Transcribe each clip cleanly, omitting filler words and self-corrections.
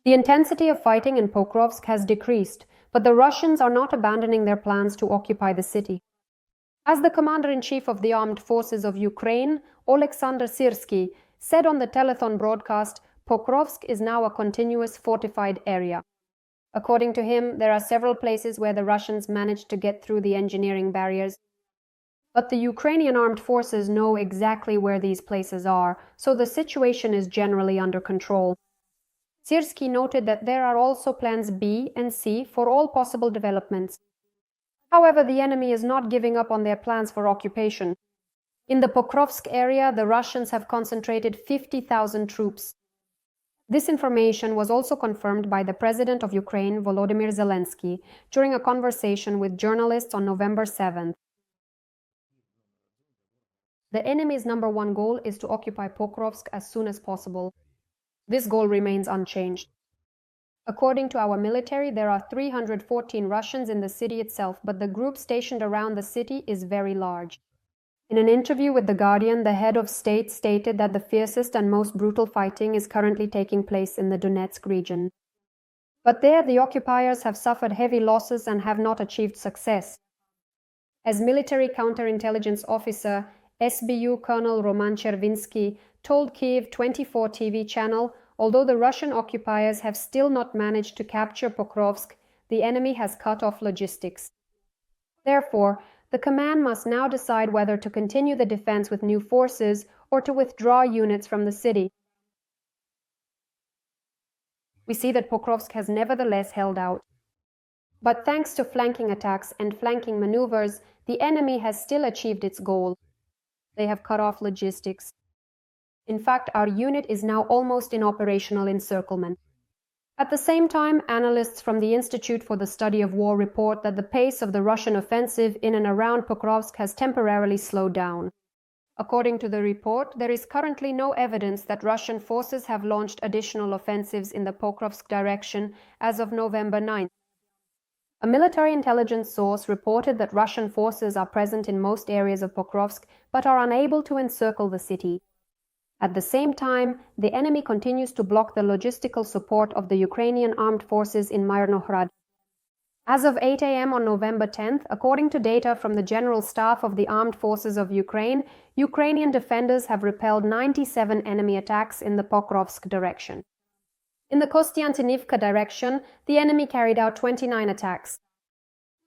The intensity of fighting in Pokrovsk has decreased, but the Russians are not abandoning their plans to occupy the city. As the commander-in-chief of the armed forces of Ukraine, Oleksandr Syrskyi, said on the telethon broadcast, Pokrovsk is now a continuous fortified area. According to him, there are several places where the Russians managed to get through the engineering barriers, but the Ukrainian armed forces know exactly where these places are, so the situation is generally under control. Syrskyi noted that there are also plans B and C for all possible developments. However, the enemy is not giving up on their plans for occupation. In the Pokrovsk area, the Russians have concentrated 50,000 troops. This information was also confirmed by the President of Ukraine, Volodymyr Zelensky, during a conversation with journalists on November 7th. The enemy's number one goal is to occupy Pokrovsk as soon as possible. This goal remains unchanged. According to our military, there are 314 Russians in the city itself, but the group stationed around the city is very large. In an interview with The Guardian, the head of state stated that the fiercest and most brutal fighting is currently taking place in the Donetsk region. But there, the occupiers have suffered heavy losses and have not achieved success. As military counterintelligence officer, SBU Colonel Roman Chervinsky told Kyiv 24 TV channel, although the Russian occupiers have still not managed to capture Pokrovsk, the enemy has cut off logistics. Therefore, the command must now decide whether to continue the defense with new forces or to withdraw units from the city. We see that Pokrovsk has nevertheless held out. But thanks to flanking attacks and flanking maneuvers, the enemy has still achieved its goal. They have cut off logistics. In fact, our unit is now almost in operational encirclement. At the same time, analysts from the Institute for the Study of War report that the pace of the Russian offensive in and around Pokrovsk has temporarily slowed down. According to the report, there is currently no evidence that Russian forces have launched additional offensives in the Pokrovsk direction as of November 9th. A military intelligence source reported that Russian forces are present in most areas of Pokrovsk but are unable to encircle the city. At the same time, the enemy continues to block the logistical support of the Ukrainian armed forces in Myrnohrad. As of 8 a.m. on November 10th, according to data from the General Staff of the Armed Forces of Ukraine, Ukrainian defenders have repelled 97 enemy attacks in the Pokrovsk direction. In the Kostiantynivka direction, the enemy carried out 29 attacks.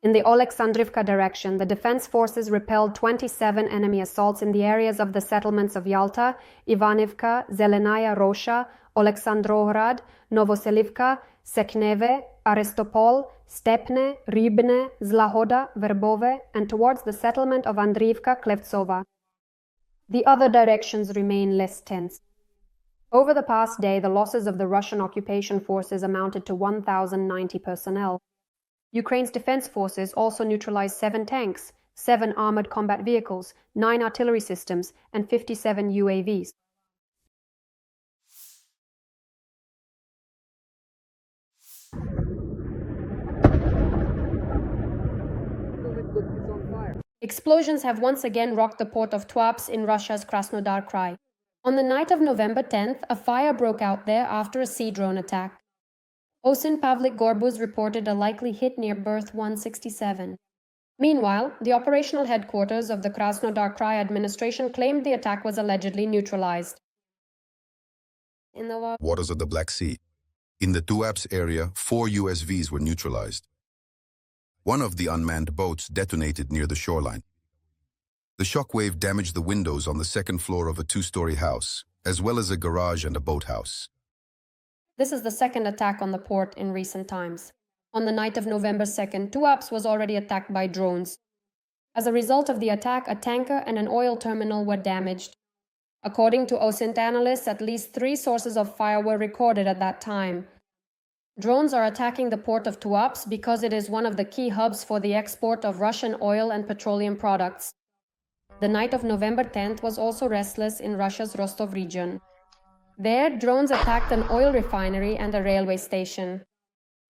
In the Oleksandrivka direction, the defense forces repelled 27 enemy assaults in the areas of the settlements of Yalta, Ivanivka, Zelenaya Rosha, Oleksandrograd, Novoselivka, Sekneve, Aristopol, Stepne, Rybne, Zlahoda, Verbove, and towards the settlement of Andriivka, Klevtsova. The other directions remain less tense. Over the past day, the losses of the Russian occupation forces amounted to 1,090 personnel. Ukraine's defense forces also neutralized 7 tanks, 7 armored combat vehicles, 9 artillery systems, and 57 UAVs. Explosions have once again rocked the port of Tuapse in Russia's Krasnodar Krai. On the night of November 10th, a fire broke out there after a sea drone attack. Osin Pavlik Gorbuz reported a likely hit near berth 167. Meanwhile, the operational headquarters of the Krasnodar Krai administration claimed the attack was allegedly neutralized. In the waters of the Black Sea, in the Tuapse area, 4 USVs were neutralized. One of the unmanned boats detonated near the shoreline. The shockwave damaged the windows on the second floor of a 2-story house, as well as a garage and a boathouse. This is the second attack on the port in recent times. On the night of November 2nd, Tuapse was already attacked by drones. As a result of the attack, a tanker and an oil terminal were damaged. According to OSINT analysts, at least 3 sources of fire were recorded at that time. Drones are attacking the port of Tuapse because it is one of the key hubs for the export of Russian oil and petroleum products. The night of November 10th was also restless in Russia's Rostov region. There, drones attacked an oil refinery and a railway station.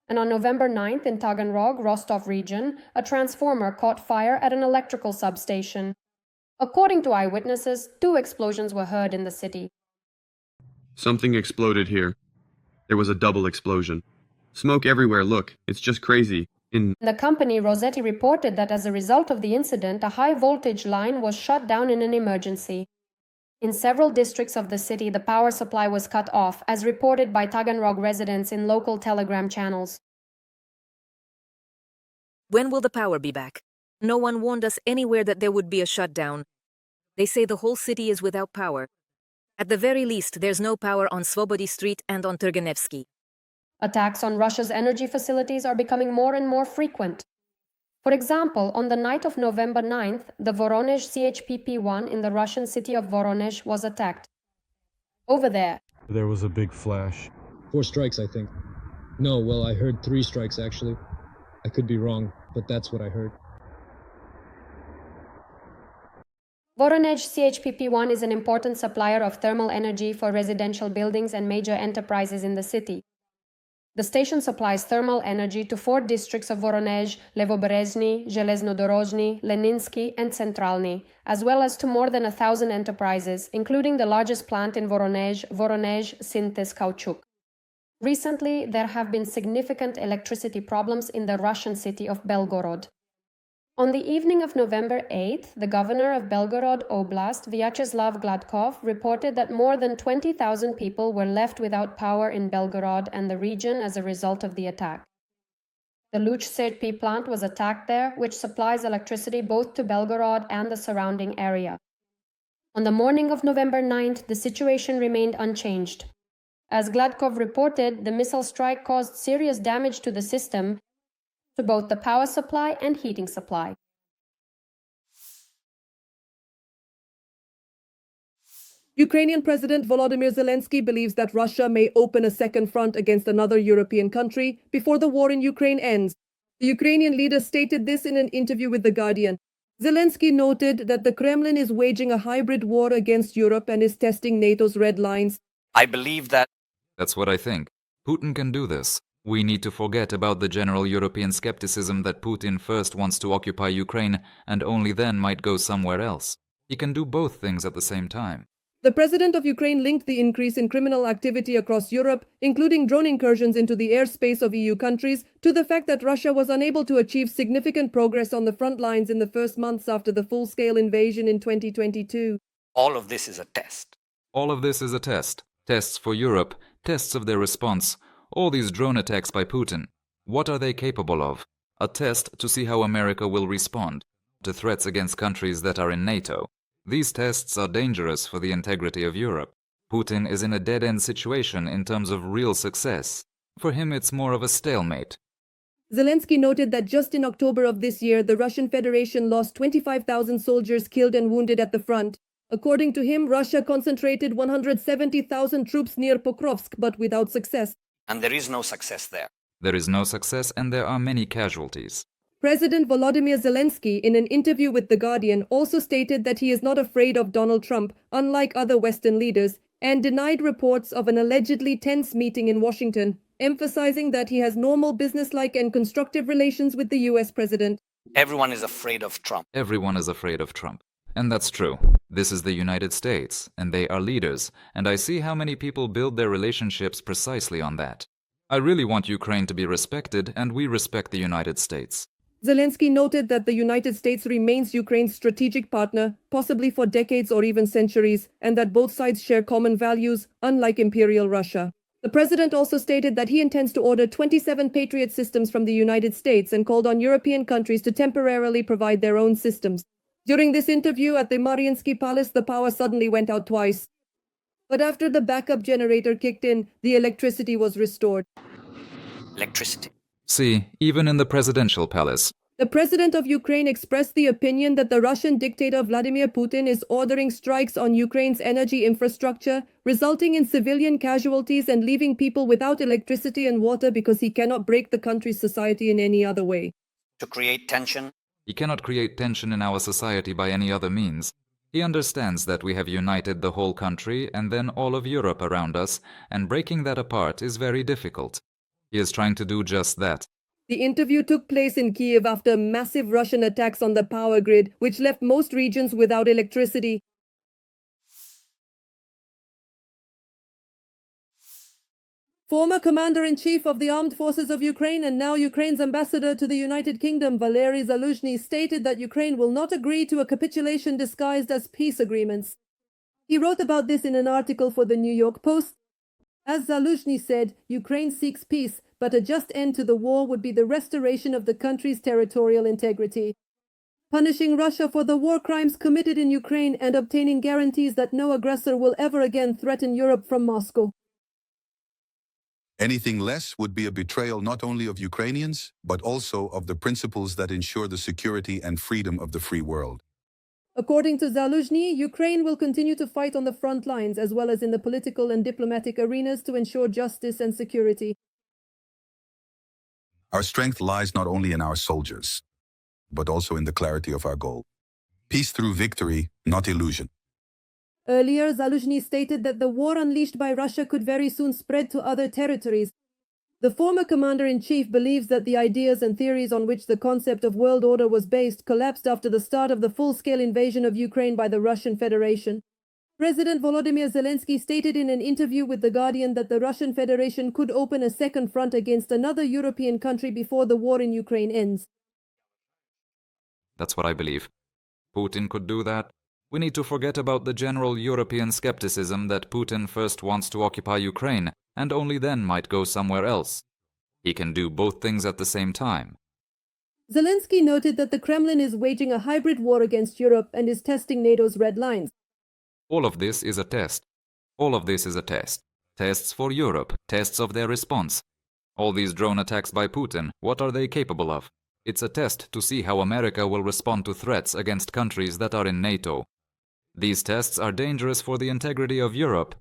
And on November 9th in Taganrog, Rostov region, a transformer caught fire at an electrical substation. According to eyewitnesses, 2 explosions were heard in the city. Something exploded here. There was a double explosion. Smoke everywhere, look, it's just crazy. The company Rossetti reported that as a result of the incident, a high-voltage line was shut down in an emergency. In several districts of the city, the power supply was cut off, as reported by Taganrog residents in local Telegram channels. When will the power be back? No one warned us anywhere that there would be a shutdown. They say the whole city is without power. At the very least, there's no power on Svobody Street and on Turgenevsky. Attacks on Russia's energy facilities are becoming more and more frequent. For example, on the night of November 9th, the Voronezh CHPP-1 in the Russian city of Voronezh was attacked. Over there. There was a big flash. 4 strikes, I think. No, well, I heard 3 strikes, actually. I could be wrong, but that's what I heard. Voronezh CHPP-1 is an important supplier of thermal energy for residential buildings and major enterprises in the city. The station supplies thermal energy to 4 districts of Voronezh, Levoberezhny, Zheleznodorozhny, Leninsky, and Centralny, as well as to more than 1,000 enterprises, including the largest plant in Voronezh, Voronezh Synthis Kauchuk. Recently, there have been significant electricity problems in the Russian city of Belgorod. On the evening of November 8th, the governor of Belgorod Oblast, Vyacheslav Gladkov, reported that more than 20,000 people were left without power in Belgorod and the region as a result of the attack. The Luch CHP plant was attacked there, which supplies electricity both to Belgorod and the surrounding area. On the morning of November 9th, the situation remained unchanged. As Gladkov reported, the missile strike caused serious damage to the system, to both the power supply and heating supply. Ukrainian President Volodymyr Zelensky believes that Russia may open a second front against another European country before the war in Ukraine ends. The Ukrainian leader stated this in an interview with The Guardian. Zelensky noted that the Kremlin is waging a hybrid war against Europe and is testing NATO's red lines. I believe that. That's what I think. Putin can do this. We need to forget about the general European skepticism that Putin first wants to occupy Ukraine and only then might go somewhere else. He can do both things at the same time. The president of Ukraine linked the increase in criminal activity across Europe, including drone incursions into the airspace of EU countries, to the fact that Russia was unable to achieve significant progress on the front lines in the first months after the full-scale invasion in 2022. All of this is a test. All of this is a test. Tests for Europe, tests of their response. All these drone attacks by Putin, what are they capable of? A test to see how America will respond to threats against countries that are in NATO. These tests are dangerous for the integrity of Europe. Putin is in a dead-end situation in terms of real success. For him, it's more of a stalemate. Zelensky noted that just in October of this year, the Russian Federation lost 25,000 soldiers killed and wounded at the front. According to him, Russia concentrated 170,000 troops near Pokrovsk, but without success. And there is no success there. There is no success and there are many casualties. President Volodymyr Zelensky, in an interview with The Guardian, also stated that he is not afraid of Donald Trump, unlike other Western leaders, and denied reports of an allegedly tense meeting in Washington, emphasizing that he has normal businesslike and constructive relations with the US president. Everyone is afraid of Trump. Everyone is afraid of Trump. And that's true. This is the United States, and they are leaders, and I see how many people build their relationships precisely on that. I really want Ukraine to be respected, and we respect the United States. Zelensky noted that the United States remains Ukraine's strategic partner, possibly for decades or even centuries, and that both sides share common values, unlike Imperial Russia. The president also stated that he intends to order 27 Patriot systems from the United States and called on European countries to temporarily provide their own systems. During this interview at the Mariinsky Palace, the power suddenly went out twice. But after the backup generator kicked in, the electricity was restored. Electricity. See, even in the presidential palace. The president of Ukraine expressed the opinion that the Russian dictator Vladimir Putin is ordering strikes on Ukraine's energy infrastructure, resulting in civilian casualties and leaving people without electricity and water because he cannot break the country's society in any other way. To create tension. He cannot create tension in our society by any other means. He understands that we have united the whole country and then all of Europe around us, and breaking that apart is very difficult. He is trying to do just that. The interview took place in Kyiv after massive Russian attacks on the power grid, which left most regions without electricity. Former Commander-in-Chief of the Armed Forces of Ukraine and now Ukraine's ambassador to the United Kingdom, Valery Zaluzhny, stated that Ukraine will not agree to a capitulation disguised as peace agreements. He wrote about this in an article for the New York Post. As Zaluzhny said, Ukraine seeks peace, but a just end to the war would be the restoration of the country's territorial integrity. Punishing Russia for the war crimes committed in Ukraine and obtaining guarantees that no aggressor will ever again threaten Europe from Moscow. Anything less would be a betrayal not only of Ukrainians, but also of the principles that ensure the security and freedom of the free world. According to Zaluzhny, Ukraine will continue to fight on the front lines as well as in the political and diplomatic arenas to ensure justice and security. Our strength lies not only in our soldiers, but also in the clarity of our goal. Peace through victory, not illusion. Earlier, Zaluzhny stated that the war unleashed by Russia could very soon spread to other territories. The former commander-in-chief believes that the ideas and theories on which the concept of world order was based collapsed after the start of the full-scale invasion of Ukraine by the Russian Federation. President Volodymyr Zelensky stated in an interview with The Guardian that the Russian Federation could open a second front against another European country before the war in Ukraine ends. That's what I believe. Putin could do that. We need to forget about the general European skepticism that Putin first wants to occupy Ukraine and only then might go somewhere else. He can do both things at the same time. Zelensky noted that the Kremlin is waging a hybrid war against Europe and is testing NATO's red lines. All of this is a test. All of this is a test. Tests for Europe, tests of their response. All these drone attacks by Putin, what are they capable of? It's a test to see how America will respond to threats against countries that are in NATO. These tests are dangerous for the integrity of Europe.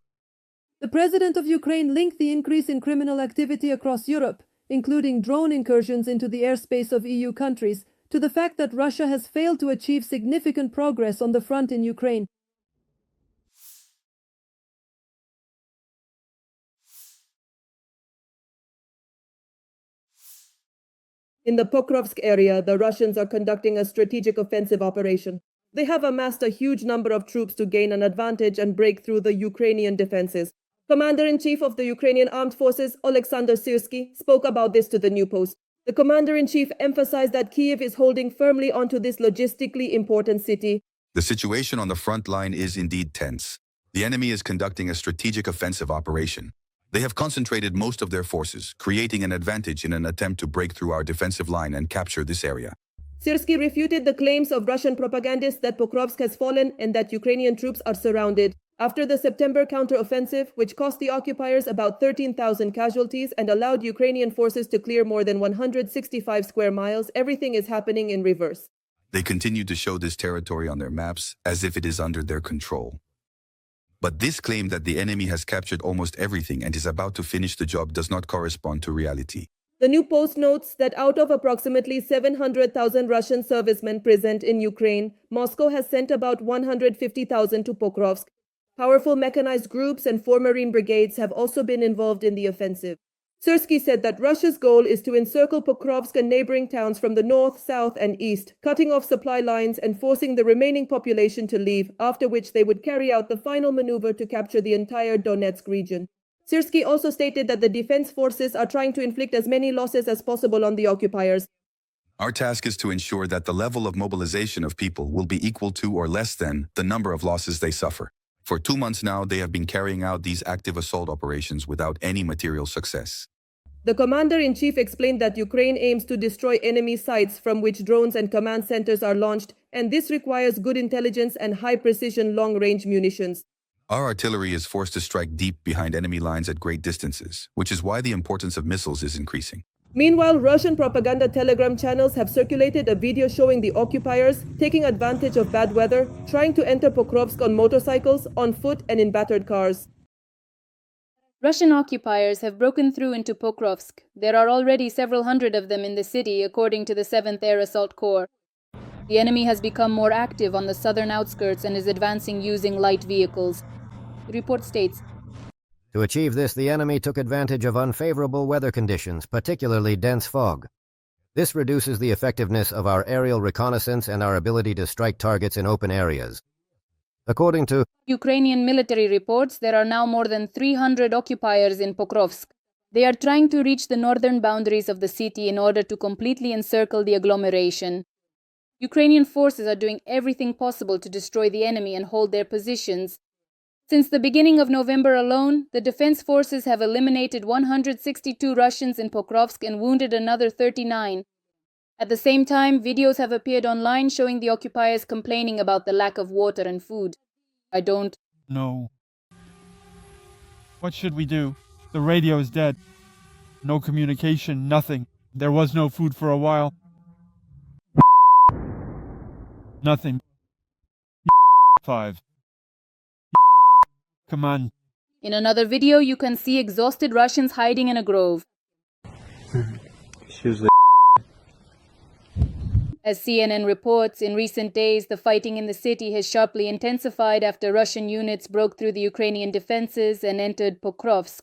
The president of Ukraine linked the increase in criminal activity across Europe, including drone incursions into the airspace of EU countries, to the fact that Russia has failed to achieve significant progress on the front in Ukraine. In the Pokrovsk area, the Russians are conducting a strategic offensive operation. They have amassed a huge number of troops to gain an advantage and break through the Ukrainian defenses. Commander-in-Chief of the Ukrainian Armed Forces, Oleksandr Syrskyi, spoke about this to the New Post. The Commander-in-Chief emphasized that Kyiv is holding firmly onto this logistically important city. The situation on the front line is indeed tense. The enemy is conducting a strategic offensive operation. They have concentrated most of their forces, creating an advantage in an attempt to break through our defensive line and capture this area. Syrskyi refuted the claims of Russian propagandists that Pokrovsk has fallen and that Ukrainian troops are surrounded. After the September counteroffensive, which cost the occupiers about 13,000 casualties and allowed Ukrainian forces to clear more than 165 square miles, everything is happening in reverse. They continue to show this territory on their maps as if it is under their control. But this claim that the enemy has captured almost everything and is about to finish the job does not correspond to reality. The New Post notes that out of approximately 700,000 Russian servicemen present in Ukraine, Moscow has sent about 150,000 to Pokrovsk. Powerful mechanized groups and 4 Marine brigades have also been involved in the offensive. Syrskyi said that Russia's goal is to encircle Pokrovsk and neighboring towns from the north, south, and east, cutting off supply lines and forcing the remaining population to leave, after which they would carry out the final maneuver to capture the entire Donetsk region. Syrskyi also stated that the defense forces are trying to inflict as many losses as possible on the occupiers. Our task is to ensure that the level of mobilization of people will be equal to or less than the number of losses they suffer. For 2 months now, they have been carrying out these active assault operations without any material success. The commander-in-chief explained that Ukraine aims to destroy enemy sites from which drones and command centers are launched, and this requires good intelligence and high-precision long-range munitions. Our artillery is forced to strike deep behind enemy lines at great distances, which is why the importance of missiles is increasing. Meanwhile, Russian propaganda telegram channels have circulated a video showing the occupiers taking advantage of bad weather, trying to enter Pokrovsk on motorcycles, on foot, and in battered cars. Russian occupiers have broken through into Pokrovsk. There are already several hundred of them in the city, according to the 7th Air Assault Corps. The enemy has become more active on the southern outskirts and is advancing using light vehicles. The report states, To achieve this, the enemy took advantage of unfavorable weather conditions, particularly dense fog. This reduces the effectiveness of our aerial reconnaissance and our ability to strike targets in open areas. According to Ukrainian military reports, there are now more than 300 occupiers in Pokrovsk. They are trying to reach the northern boundaries of the city in order to completely encircle the agglomeration. Ukrainian forces are doing everything possible to destroy the enemy and hold their positions. Since the beginning of November alone, the defense forces have eliminated 162 Russians in Pokrovsk and wounded another 39. At the same time, videos have appeared online showing the occupiers complaining about the lack of water and food. I don't know. What should we do? The radio is dead. No communication, nothing. There was no food for a while. Nothing. 5. Come on. In another video, you can see exhausted Russians hiding in a grove. As CNN reports, in recent days, the fighting in the city has sharply intensified after Russian units broke through the Ukrainian defenses and entered Pokrovsk.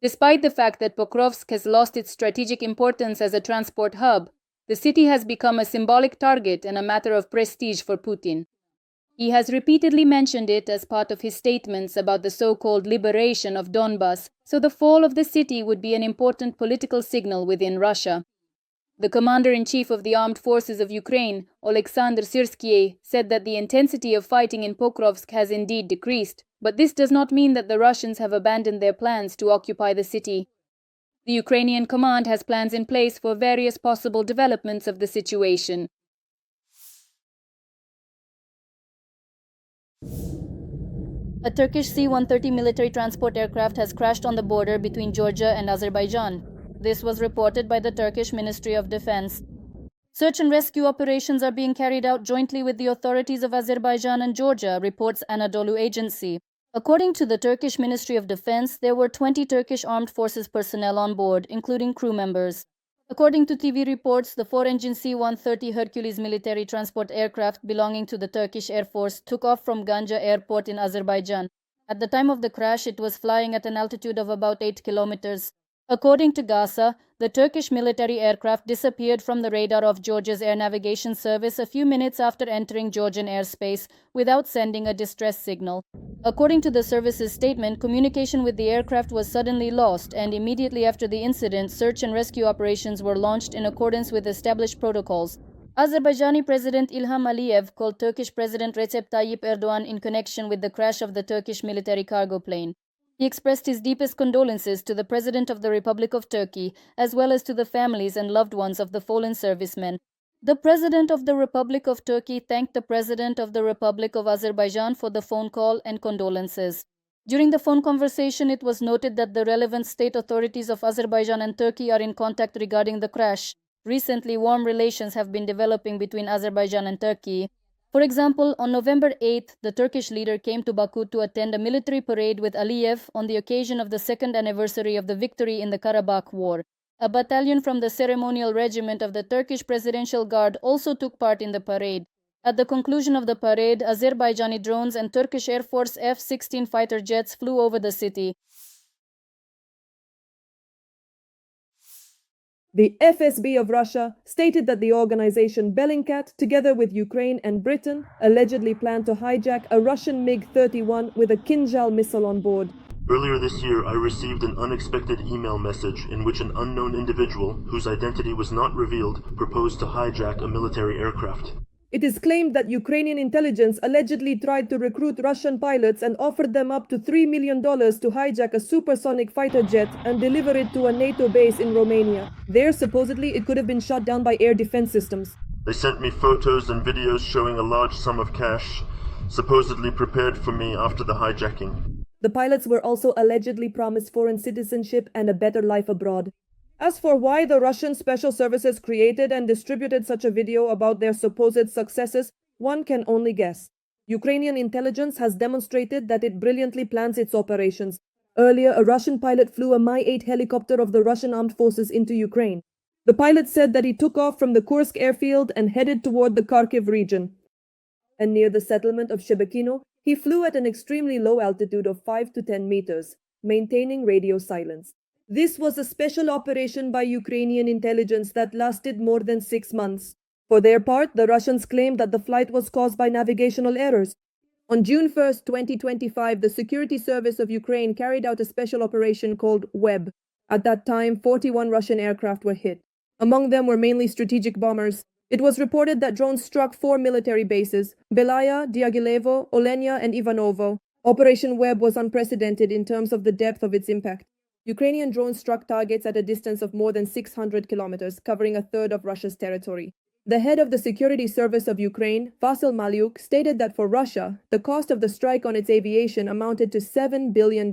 Despite the fact that Pokrovsk has lost its strategic importance as a transport hub, the city has become a symbolic target and a matter of prestige for Putin. He has repeatedly mentioned it as part of his statements about the so-called liberation of Donbas, so the fall of the city would be an important political signal within Russia. The commander-in-chief of the armed forces of Ukraine, Syrskyi, said that the intensity of fighting in Pokrovsk has indeed decreased, but this does not mean that the Russians have abandoned their plans to occupy the city. The Ukrainian command has plans in place for various possible developments of the situation. A Turkish C-130 military transport aircraft has crashed on the border between Georgia and Azerbaijan. This was reported by the Turkish Ministry of Defense. Search and rescue operations are being carried out jointly with the authorities of Azerbaijan and Georgia, reports Anadolu Agency. According to the Turkish Ministry of Defense, there were 20 Turkish armed forces personnel on board, including crew members. According to TV reports, the 4-engine C-130 Hercules military transport aircraft belonging to the Turkish Air Force took off from Ganja airport in Azerbaijan. At the time of the crash, it was flying at an altitude of about 8 kilometers. According to GASA, the Turkish military aircraft disappeared from the radar of Georgia's air navigation service a few minutes after entering Georgian airspace without sending a distress signal. According to the service's statement, communication with the aircraft was suddenly lost, and immediately after the incident, search and rescue operations were launched in accordance with established protocols. Azerbaijani President Ilham Aliyev called Turkish President Recep Tayyip Erdogan in connection with the crash of the Turkish military cargo plane. He expressed his deepest condolences to the President of the Republic of Turkey, as well as to the families and loved ones of the fallen servicemen. The President of the Republic of Turkey thanked the President of the Republic of Azerbaijan for the phone call and condolences. During the phone conversation, it was noted that the relevant state authorities of Azerbaijan and Turkey are in contact regarding the crash. Recently, warm relations have been developing between Azerbaijan and Turkey. For example, on November 8th, the Turkish leader came to Baku to attend a military parade with Aliyev on the occasion of the second anniversary of the victory in the Karabakh War. A battalion from the ceremonial regiment of the Turkish Presidential Guard also took part in the parade. At the conclusion of the parade, Azerbaijani drones and Turkish Air Force F-16 fighter jets flew over the city. The FSB of Russia stated that the organization Bellingcat, together with Ukraine and Britain, allegedly planned to hijack a Russian MiG-31 with a Kinzhal missile on board. Earlier this year, I received an unexpected email message in which an unknown individual, whose identity was not revealed, proposed to hijack a military aircraft. It is claimed that Ukrainian intelligence allegedly tried to recruit Russian pilots and offered them up to $3 million to hijack a supersonic fighter jet and deliver it to a NATO base in Romania. There, supposedly, it could have been shot down by air defense systems. They sent me photos and videos showing a large sum of cash, supposedly prepared for me after the hijacking. The pilots were also allegedly promised foreign citizenship and a better life abroad. As for why the Russian special services created and distributed such a video about their supposed successes, one can only guess. Ukrainian intelligence has demonstrated that it brilliantly plans its operations. Earlier, a Russian pilot flew a Mi-8 helicopter of the Russian armed forces into Ukraine. The pilot said that he took off from the Kursk airfield and headed toward the Kharkiv region. And near the settlement of Shebekino, he flew at an extremely low altitude of 5 to 10 meters, maintaining radio silence. This was a special operation by Ukrainian intelligence that lasted more than 6 months. For their part, the Russians claimed that the flight was caused by navigational errors. On June 1, 2025, the Security Service of Ukraine carried out a special operation called WEB. At that time, 41 Russian aircraft were hit. Among them were mainly strategic bombers. It was reported that drones struck 4 military bases: Belaya, Diaghilevo, Olenia, and Ivanovo. Operation Web was unprecedented in terms of the depth of its impact. Ukrainian drones struck targets at a distance of more than 600 kilometers, covering a third of Russia's territory. The head of the Security Service of Ukraine, Vasyl Malyuk, stated that for Russia, the cost of the strike on its aviation amounted to $7 billion.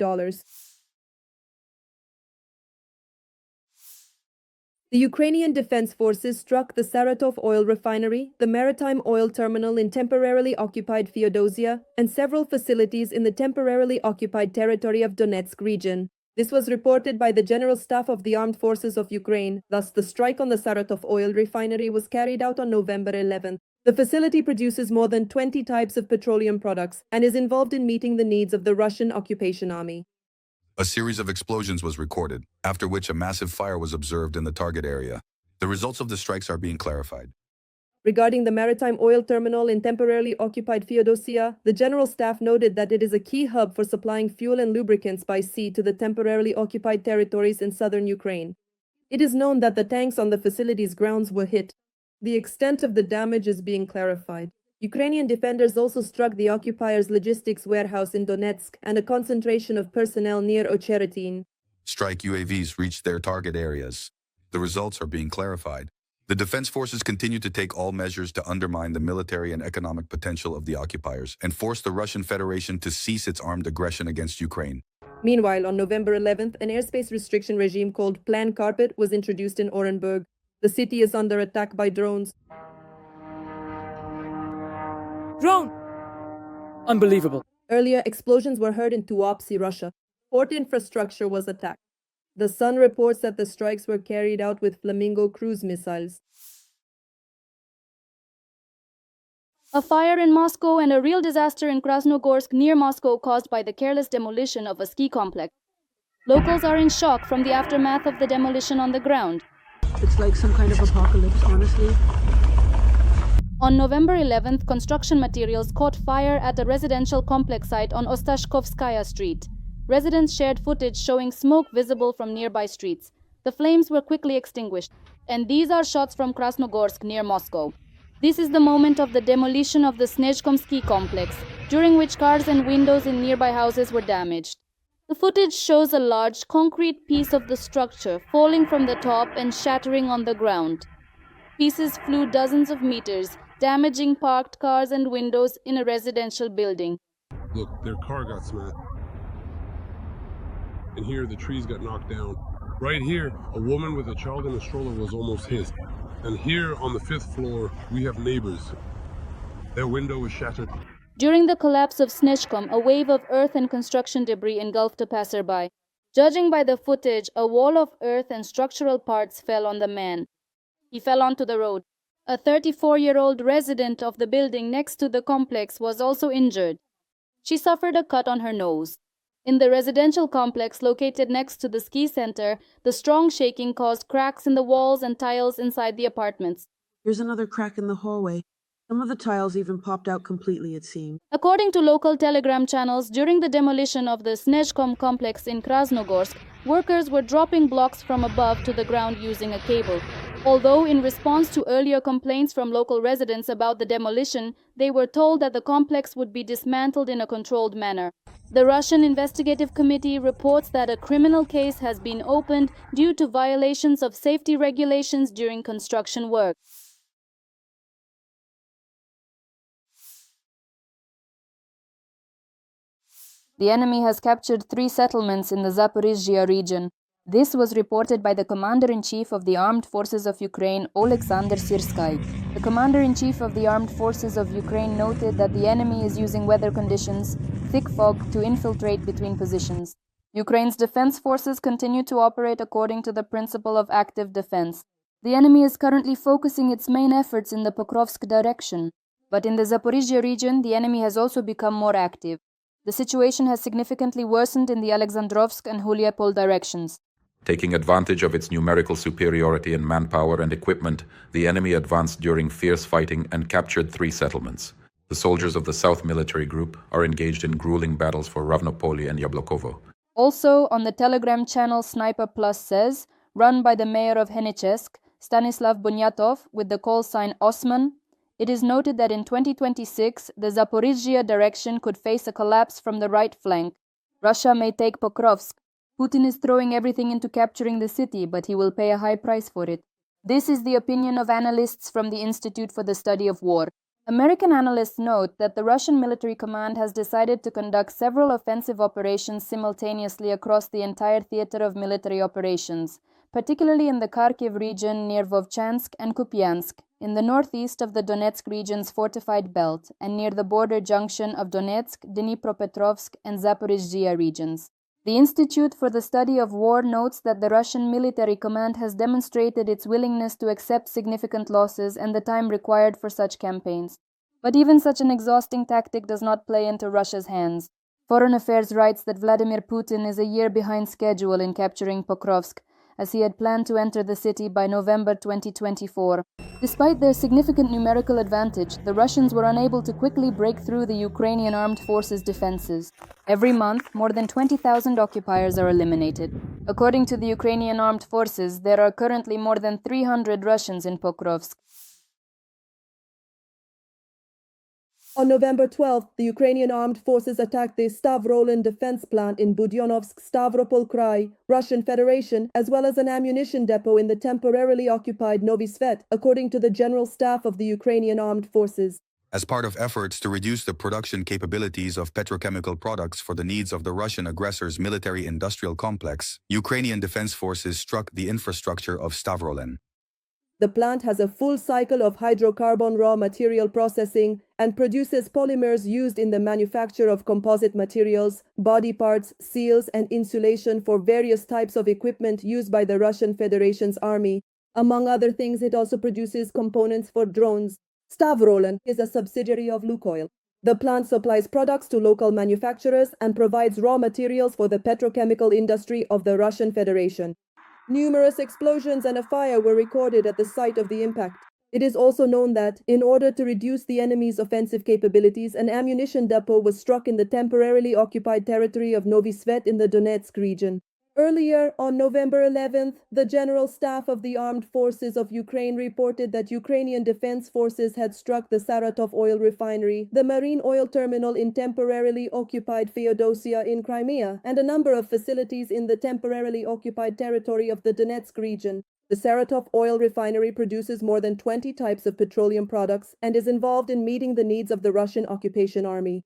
The Ukrainian Defense Forces struck the Saratov oil refinery, the maritime oil terminal in temporarily occupied Feodosia, and several facilities in the temporarily occupied territory of Donetsk region. This was reported by the General Staff of the Armed Forces of Ukraine. Thus, the strike on the Saratov oil refinery was carried out on November 11th. The facility produces more than 20 types of petroleum products and is involved in meeting the needs of the Russian occupation army. A series of explosions was recorded, after which a massive fire was observed in the target area. The results of the strikes are being clarified. Regarding the maritime oil terminal in temporarily occupied Feodosia, the General Staff noted that it is a key hub for supplying fuel and lubricants by sea to the temporarily occupied territories in southern Ukraine. It is known that the tanks on the facility's grounds were hit. The extent of the damage is being clarified. Ukrainian defenders also struck the occupiers' logistics warehouse in Donetsk and a concentration of personnel near Ocheretin. Strike UAVs reached their target areas. The results are being clarified. The defense forces continue to take all measures to undermine the military and economic potential of the occupiers and force the Russian Federation to cease its armed aggression against Ukraine. Meanwhile, on November 11th, an airspace restriction regime called Plan Carpet was introduced in Orenburg. The city is under attack by drones. Drone! Unbelievable. Earlier, explosions were heard in Tuapse, Russia. Port infrastructure was attacked. The Sun reports that the strikes were carried out with Flamingo cruise missiles. A fire in Moscow and a real disaster in Krasnogorsk near Moscow caused by the careless demolition of a ski complex. Locals are in shock from the aftermath of the demolition on the ground. It's like some kind of apocalypse, honestly. On November 11th, construction materials caught fire at a residential complex site on Ostashkovskaya Street. Residents shared footage showing smoke visible from nearby streets. The flames were quickly extinguished. And these are shots from Krasnogorsk near Moscow. This is the moment of the demolition of the Snezhkom ski complex, during which cars and windows in nearby houses were damaged. The footage shows a large concrete piece of the structure falling from the top and shattering on the ground. Pieces flew dozens of meters, damaging parked cars and windows in a residential building. Look, their car got smashed. And here, the trees got knocked down. Right here, a woman with a child in a stroller was almost hit. And here, on the 5th floor, we have neighbors. Their window was shattered. During the collapse of Snezhkom, a wave of earth and construction debris engulfed a passerby. Judging by the footage, a wall of earth and structural parts fell on the man. He fell onto the road. A 34-year-old resident of the building next to the complex was also injured. She suffered a cut on her nose. In the residential complex located next to the ski center, the strong shaking caused cracks in the walls and tiles inside the apartments. Here's another crack in the hallway. Some of the tiles even popped out completely, it seemed. According to local telegram channels, during the demolition of the Snezhkom complex in Krasnogorsk, workers were dropping blocks from above to the ground using a cable. Although in response to earlier complaints from local residents about the demolition, they were told that the complex would be dismantled in a controlled manner. The Russian Investigative Committee reports that a criminal case has been opened due to violations of safety regulations during construction work. The enemy has captured 3 settlements in the Zaporizhzhia region. This was reported by the Commander-in-Chief of the Armed Forces of Ukraine, Oleksandr Syrskyi. The Commander-in-Chief of the Armed Forces of Ukraine noted that the enemy is using weather conditions, thick fog, to infiltrate between positions. Ukraine's defense forces continue to operate according to the principle of active defense. The enemy is currently focusing its main efforts in the Pokrovsk direction. But in the Zaporizhzhia region, the enemy has also become more active. The situation has significantly worsened in the Alexandrovsk and Huliapol directions. Taking advantage of its numerical superiority in manpower and equipment, the enemy advanced during fierce fighting and captured 3 settlements. The soldiers of the South Military Group are engaged in grueling battles for Ravnopoli and Yablokovo. Also, on the Telegram channel Sniper Plus says, run by the mayor of Henichesk, Stanislav Bunyatov, with the call sign Osman, it is noted that in 2026, the Zaporizhzhia direction could face a collapse from the right flank. Russia may take Pokrovsk. Putin is throwing everything into capturing the city, but he will pay a high price for it. This is the opinion of analysts from the Institute for the Study of War. American analysts note that the Russian military command has decided to conduct several offensive operations simultaneously across the entire theater of military operations, particularly in the Kharkiv region near Vovchansk and Kupiansk, in the northeast of the Donetsk region's fortified belt, and near the border junction of Donetsk, Dnipropetrovsk, and Zaporizhzhia regions. The Institute for the Study of War notes that the Russian military command has demonstrated its willingness to accept significant losses and the time required for such campaigns. But even such an exhausting tactic does not play into Russia's hands. Foreign Affairs writes that Vladimir Putin is a year behind schedule in capturing Pokrovsk, as he had planned to enter the city by November 2024. Despite their significant numerical advantage, the Russians were unable to quickly break through the Ukrainian armed forces' defenses. Every month, more than 20,000 occupiers are eliminated. According to the Ukrainian armed forces, there are currently more than 300 Russians in Pokrovsk. On November 12th, the Ukrainian armed forces attacked the Stavrolen defense plant in Budyonovsk, Stavropol Krai, Russian Federation, as well as an ammunition depot in the temporarily occupied Novi Svet, according to the General Staff of the Ukrainian armed forces. As part of efforts to reduce the production capabilities of petrochemical products for the needs of the Russian aggressor's military-industrial complex, Ukrainian defense forces struck the infrastructure of Stavrolen. The plant has a full cycle of hydrocarbon raw material processing and produces polymers used in the manufacture of composite materials, body parts, seals, and insulation for various types of equipment used by the Russian Federation's army. Among other things, it also produces components for drones. Stavrolen is a subsidiary of Lukoil. The plant supplies products to local manufacturers and provides raw materials for the petrochemical industry of the Russian Federation. Numerous explosions and a fire were recorded at the site of the impact. It is also known that, in order to reduce the enemy's offensive capabilities, an ammunition depot was struck in the temporarily occupied territory of Novi Svet in the Donetsk region. Earlier, on November 11th, the General Staff of the Armed Forces of Ukraine reported that Ukrainian Defense Forces had struck the Saratov oil refinery, the marine oil terminal in temporarily occupied Feodosia in Crimea, and a number of facilities in the temporarily occupied territory of the Donetsk region. The Saratov oil refinery produces more than 20 types of petroleum products and is involved in meeting the needs of the Russian occupation army.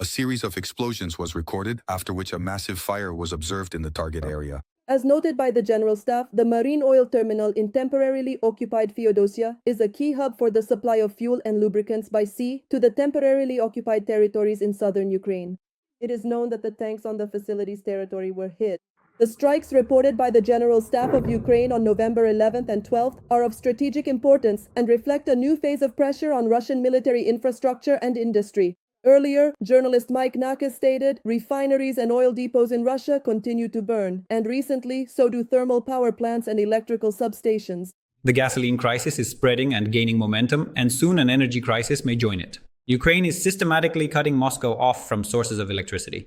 A series of explosions was recorded, after which a massive fire was observed in the target area. As noted by the General Staff, the marine oil terminal in temporarily occupied Feodosia is a key hub for the supply of fuel and lubricants by sea to the temporarily occupied territories in southern Ukraine. It is known that the tanks on the facility's territory were hit. The strikes reported by the General Staff of Ukraine on November 11th and 12th are of strategic importance and reflect a new phase of pressure on Russian military infrastructure and industry. Earlier, journalist Mike Nakis stated, refineries and oil depots in Russia continue to burn, and recently, so do thermal power plants and electrical substations. The gasoline crisis is spreading and gaining momentum, and soon an energy crisis may join it. Ukraine is systematically cutting Moscow off from sources of electricity.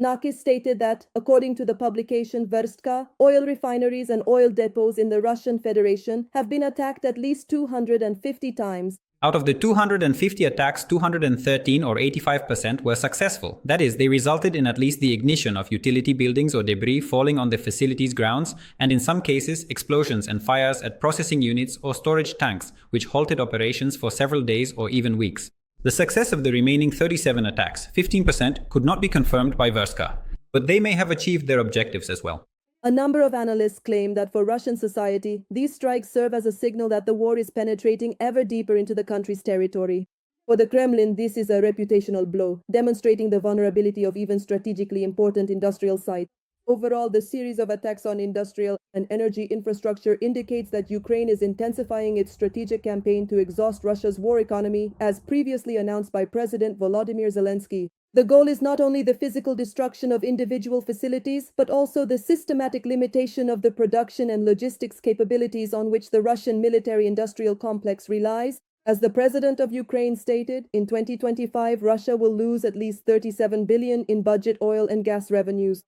Nakis stated that, according to the publication Verstka, oil refineries and oil depots in the Russian Federation have been attacked at least 250 times. Out of the 250 attacks, 213 or 85% were successful. That is, they resulted in at least the ignition of utility buildings or debris falling on the facility's grounds, and in some cases, explosions and fires at processing units or storage tanks, which halted operations for several days or even weeks. The success of the remaining 37 attacks, 15%, could not be confirmed by Verstka, but they may have achieved their objectives as well. A number of analysts claim that for Russian society, these strikes serve as a signal that the war is penetrating ever deeper into the country's territory. For the Kremlin, this is a reputational blow, demonstrating the vulnerability of even strategically important industrial sites. Overall, the series of attacks on industrial and energy infrastructure indicates that Ukraine is intensifying its strategic campaign to exhaust Russia's war economy, as previously announced by President Volodymyr Zelensky. The goal is not only the physical destruction of individual facilities, but also the systematic limitation of the production and logistics capabilities on which the Russian military-industrial complex relies. As the president of Ukraine stated, in 2025, Russia will lose at least $37 billion in budget oil and gas revenues.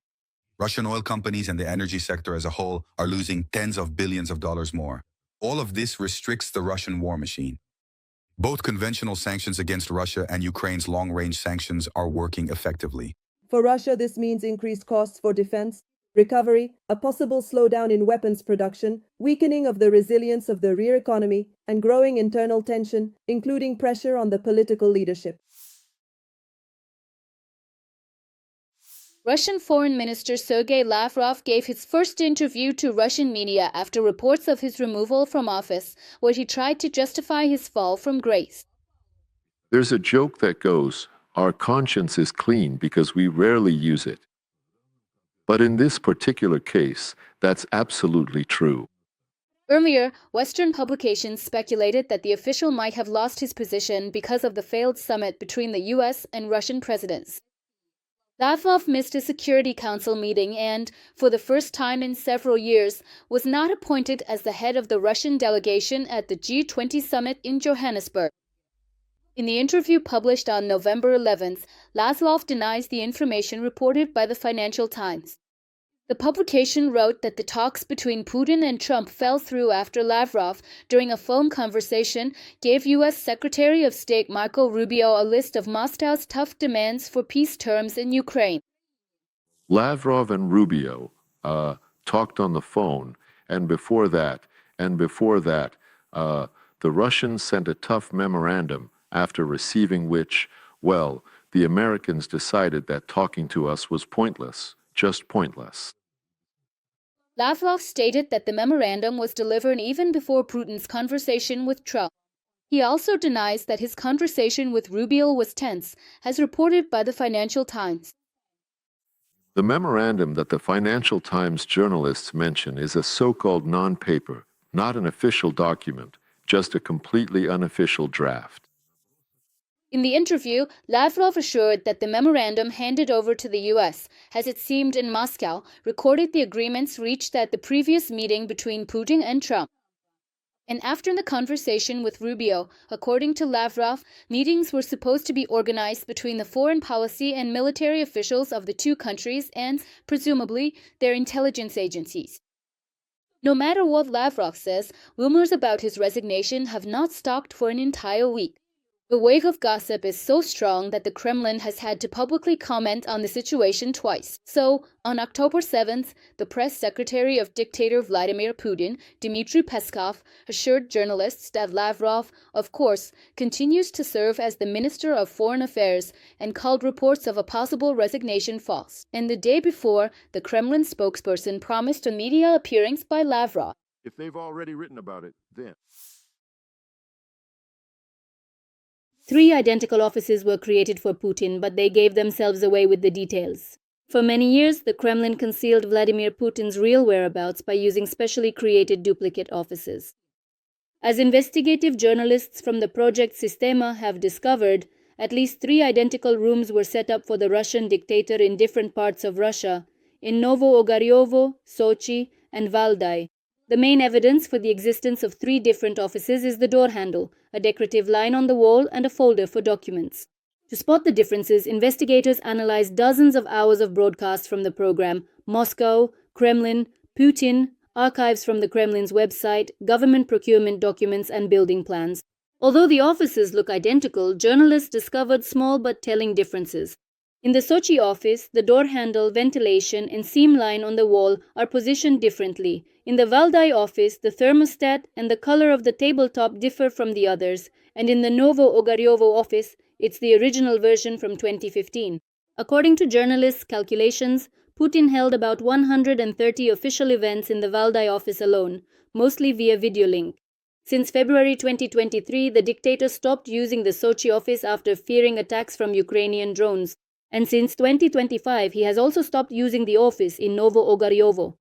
Russian oil companies and the energy sector as a whole are losing tens of billions of dollars more. All of this restricts the Russian war machine. Both conventional sanctions against Russia and Ukraine's long-range sanctions are working effectively. For Russia, this means increased costs for defense, recovery, a possible slowdown in weapons production, weakening of the resilience of the rear economy, and growing internal tension, including pressure on the political leadership. Russian Foreign Minister Sergei Lavrov gave his first interview to Russian media after reports of his removal from office, where he tried to justify his fall from grace. There's a joke that goes, "Our conscience is clean because we rarely use it." But in this particular case, that's absolutely true. Earlier, Western publications speculated that the official might have lost his position because of the failed summit between the US and Russian presidents. Lavrov missed a Security Council meeting and, for the first time in several years, was not appointed as the head of the Russian delegation at the G20 summit in Johannesburg. In the interview published on November 11th, Lavrov denies the information reported by the Financial Times. The publication wrote that the talks between Putin and Trump fell through after Lavrov, during a phone conversation, gave U.S. Secretary of State Marco Rubio a list of Moscow's tough demands for peace terms in Ukraine. Lavrov and Rubio talked on the phone, and before that, the Russians sent a tough memorandum after receiving which, well, the Americans decided that talking to us was pointless, just pointless. Lavrov stated that the memorandum was delivered even before Putin's conversation with Trump. He also denies that his conversation with Rubio was tense, as reported by the Financial Times. The memorandum that the Financial Times journalists mention is a so-called non-paper, not an official document, just a completely unofficial draft. In the interview, Lavrov assured that the memorandum handed over to the U.S., as it seemed in Moscow, recorded the agreements reached at the previous meeting between Putin and Trump. And after the conversation with Rubio, according to Lavrov, meetings were supposed to be organized between the foreign policy and military officials of the two countries and, presumably, their intelligence agencies. No matter what Lavrov says, rumors about his resignation have not stopped for an entire week. The wave of gossip is so strong that the Kremlin has had to publicly comment on the situation twice. So, on October 7th, the press secretary of dictator Vladimir Putin, Dmitry Peskov, assured journalists that Lavrov, of course, continues to serve as the Minister of Foreign Affairs and called reports of a possible resignation false. And the day before, the Kremlin spokesperson promised a media appearance by Lavrov. If they've already written about it, then... 3 identical offices were created for Putin, but they gave themselves away with the details. For many years, the Kremlin concealed Vladimir Putin's real whereabouts by using specially created duplicate offices. As investigative journalists from the project Sistema have discovered, at least 3 identical rooms were set up for the Russian dictator in different parts of Russia, in Novorossiysk, Sochi, and Valdai. The main evidence for the existence of 3 different offices is the door handle, a decorative line on the wall, and a folder for documents. To spot the differences, investigators analyzed dozens of hours of broadcasts from the program: Moscow, Kremlin, Putin, archives from the Kremlin's website, government procurement documents, and building plans. Although the offices look identical, journalists discovered small but telling differences. In the Sochi office, the door handle, ventilation, and seam line on the wall are positioned differently. In the Valdai office, the thermostat and the color of the tabletop differ from the others, and in the Novorossiysk office, it's the original version from 2015. According to journalists' calculations, Putin held about 130 official events in the Valdai office alone, mostly via video link. Since February 2023, the dictator stopped using the Sochi office after fearing attacks from Ukrainian drones. And since 2025, he has also stopped using the office in Novorossiysk.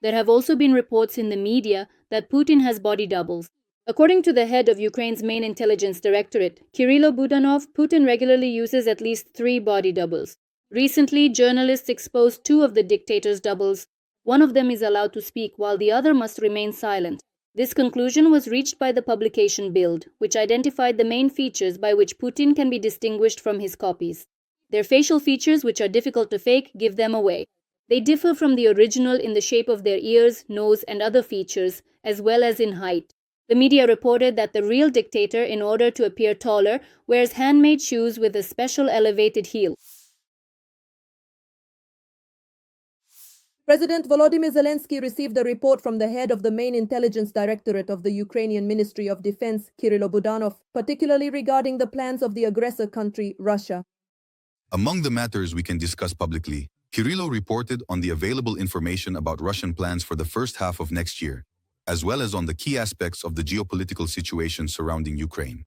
There have also been reports in the media that Putin has body doubles. According to the head of Ukraine's main intelligence directorate, Kyrylo Budanov, Putin regularly uses at least 3 body doubles. Recently, journalists exposed 2 of the dictator's doubles. One of them is allowed to speak while the other must remain silent. This conclusion was reached by the publication Bild, which identified the main features by which Putin can be distinguished from his copies. Their facial features, which are difficult to fake, give them away. They differ from the original in the shape of their ears, nose, and other features, as well as in height. The media reported that the real dictator, in order to appear taller, wears handmade shoes with a special elevated heel. President Volodymyr Zelensky received a report from the head of the main intelligence directorate of the Ukrainian Ministry of Defense, Alaudinov, particularly regarding the plans of the aggressor country, Russia. Among the matters we can discuss publicly, Kirilo reported on the available information about Russian plans for the first half of next year, as well as on the key aspects of the geopolitical situation surrounding Ukraine.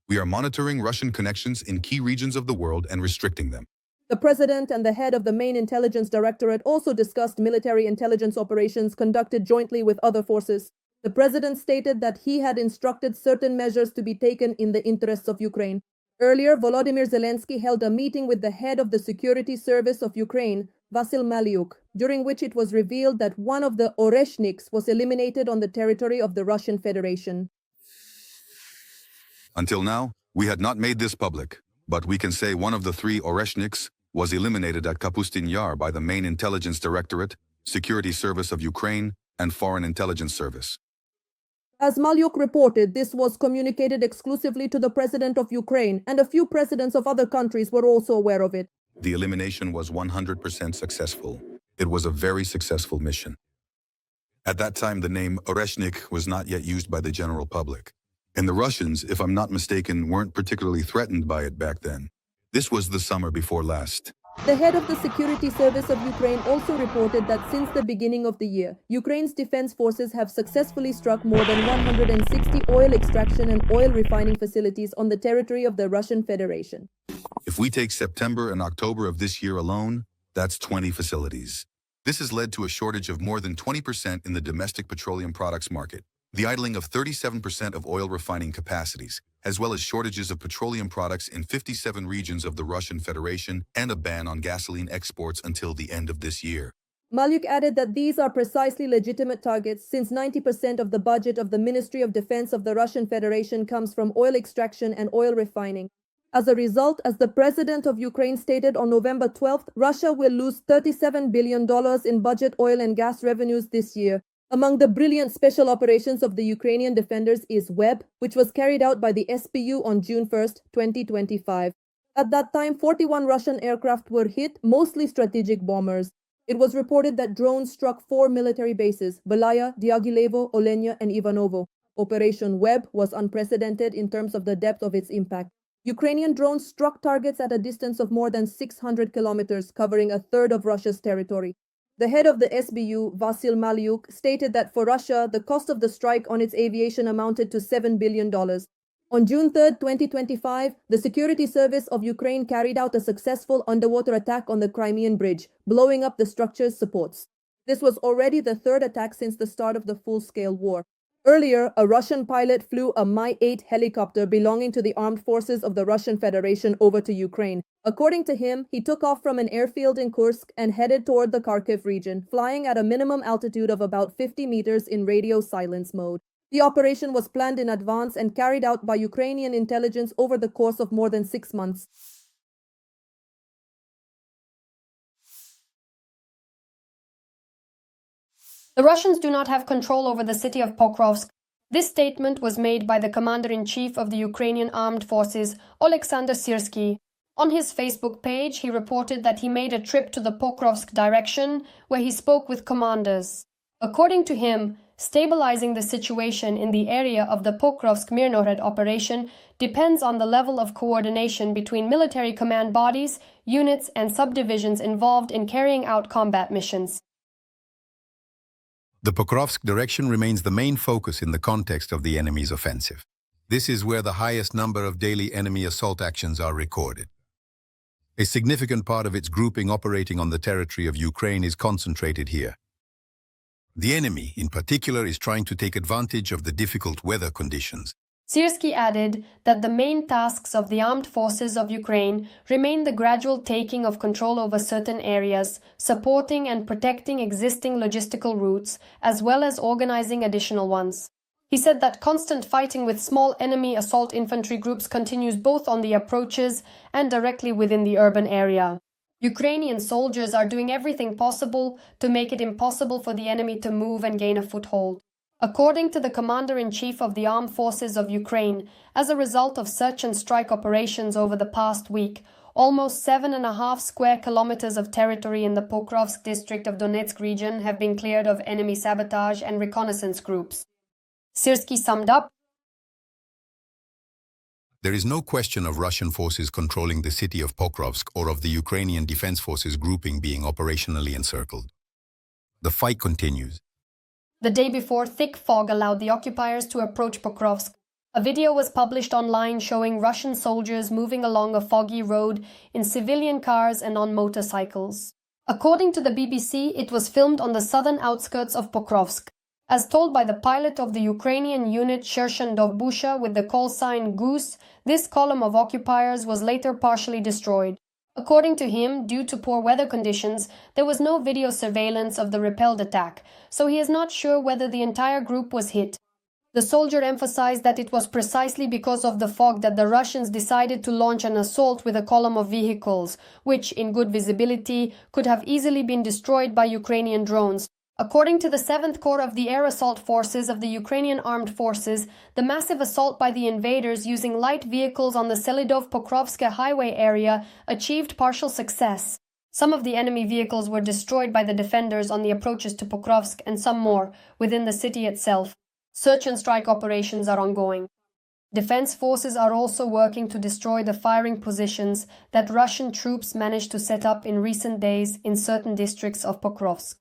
We are monitoring Russian connections in key regions of the world and restricting them. The president and the head of the main intelligence directorate also discussed military intelligence operations conducted jointly with other forces. The president stated that he had instructed certain measures to be taken in the interests of Ukraine. Earlier, Volodymyr Zelensky held a meeting with the head of the security service of Ukraine, Vasyl Maliuk, during which it was revealed that one of the Oreshniks was eliminated on the territory of the Russian Federation. Until now, we had not made this public, but we can say one of the 3 Oreshniks was eliminated at Kapustin Yar by the main intelligence directorate, Security Service of Ukraine, and Foreign Intelligence Service. As Maliuk reported, this was communicated exclusively to the president of Ukraine, and a few presidents of other countries were also aware of it. The elimination was 100% successful. It was a very successful mission. At that time, the name Oreshnik was not yet used by the general public. And the Russians, if I'm not mistaken, weren't particularly threatened by it back then. This was the summer before last. The head of the Security Service of Ukraine also reported that since the beginning of the year, Ukraine's defense forces have successfully struck more than 160 oil extraction and oil refining facilities on the territory of the Russian Federation. If we take September and October of this year alone, that's 20 facilities. This has led to a shortage of more than 20% in the domestic petroleum products market, the idling of 37% of oil refining capacities, as well as shortages of petroleum products in 57 regions of the Russian Federation, and a ban on gasoline exports until the end of this year. Maliuk added that these are precisely legitimate targets, since 90% of the budget of the Ministry of Defense of the Russian Federation comes from oil extraction and oil refining. As a result, as the president of Ukraine stated on November 12th, Russia will lose $37 billion in budget oil and gas revenues this year. Among the brilliant special operations of the Ukrainian defenders is Web, which was carried out by the SBU on June 1, 2025. At that time, 41 Russian aircraft were hit, mostly strategic bombers. It was reported that drones struck 4 military bases, Belaya, Diaghilevo, Olenya, and Ivanovo. Operation Web was unprecedented in terms of the depth of its impact. Ukrainian drones struck targets at a distance of more than 600 kilometers, covering a third of Russia's territory. The head of the SBU, Vasyl Maliuk, stated that for Russia, the cost of the strike on its aviation amounted to $7 billion. On June 3, 2025, the Security Service of Ukraine carried out a successful underwater attack on the Crimean Bridge, blowing up the structure's supports. This was already the 3rd attack since the start of the full-scale war. Earlier, a Russian pilot flew a Mi-8 helicopter belonging to the armed forces of the Russian Federation over to Ukraine. According to him, he took off from an airfield in Kursk and headed toward the Kharkiv region, flying at a minimum altitude of about 50 meters in radio silence mode. The operation was planned in advance and carried out by Ukrainian intelligence over the course of more than 6 months. The Russians do not have control over the city of Pokrovsk. This statement was made by the commander-in-chief of the Ukrainian armed forces, Oleksandr Syrskyi. On his Facebook page, he reported that he made a trip to the Pokrovsk direction, where he spoke with commanders. According to him, stabilizing the situation in the area of the Pokrovsk-Mirnohrad operation depends on the level of coordination between military command bodies, units, and subdivisions involved in carrying out combat missions. The Pokrovsk direction remains the main focus in the context of the enemy's offensive. This is where the highest number of daily enemy assault actions are recorded. A significant part of its grouping operating on the territory of Ukraine is concentrated here. The enemy, in particular, is trying to take advantage of the difficult weather conditions. Syrskyi added that the main tasks of the armed forces of Ukraine remain the gradual taking of control over certain areas, supporting and protecting existing logistical routes, as well as organizing additional ones. He said that constant fighting with small enemy assault infantry groups continues both on the approaches and directly within the urban area. Ukrainian soldiers are doing everything possible to make it impossible for the enemy to move and gain a foothold. According to the Commander-in-Chief of the Armed Forces of Ukraine, as a result of search and strike operations over the past week, almost 7.5 square kilometers of territory in the Pokrovsk district of Donetsk region have been cleared of enemy sabotage and reconnaissance groups. Syrskyi summed up, There is no question of Russian forces controlling the city of Pokrovsk or of the Ukrainian Defense Forces grouping being operationally encircled. The fight continues. The day before, thick fog allowed the occupiers to approach Pokrovsk. A video was published online showing Russian soldiers moving along a foggy road in civilian cars and on motorcycles. According to the BBC, it was filmed on the southern outskirts of Pokrovsk. As told by the pilot of the Ukrainian unit Syrskyi with the call sign Goose, this column of occupiers was later partially destroyed. According to him, due to poor weather conditions, there was no video surveillance of the repelled attack, so he is not sure whether the entire group was hit. The soldier emphasized that it was precisely because of the fog that the Russians decided to launch an assault with a column of vehicles, which, in good visibility, could have easily been destroyed by Ukrainian drones. According to the 7th Corps of the Air Assault Forces of the Ukrainian Armed Forces, the massive assault by the invaders using light vehicles on the Selidov-Pokrovsk highway area achieved partial success. Some of the enemy vehicles were destroyed by the defenders on the approaches to Pokrovsk and some more within the city itself. Search and strike operations are ongoing. Defense forces are also working to destroy the firing positions that Russian troops managed to set up in recent days in certain districts of Pokrovsk.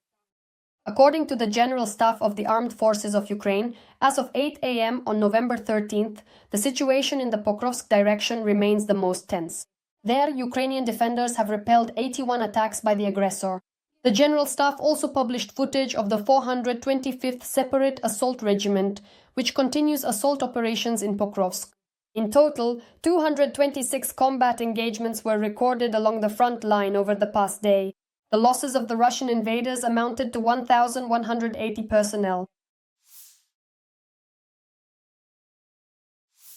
According to the General Staff of the Armed Forces of Ukraine, as of 8 a.m. on November 13th, the situation in the Pokrovsk direction remains the most tense. There, Ukrainian defenders have repelled 81 attacks by the aggressor. The General Staff also published footage of the 425th Separate Assault Regiment, which continues assault operations in Pokrovsk. In total, 226 combat engagements were recorded along the front line over the past day. The losses of the Russian invaders amounted to 1,180 personnel.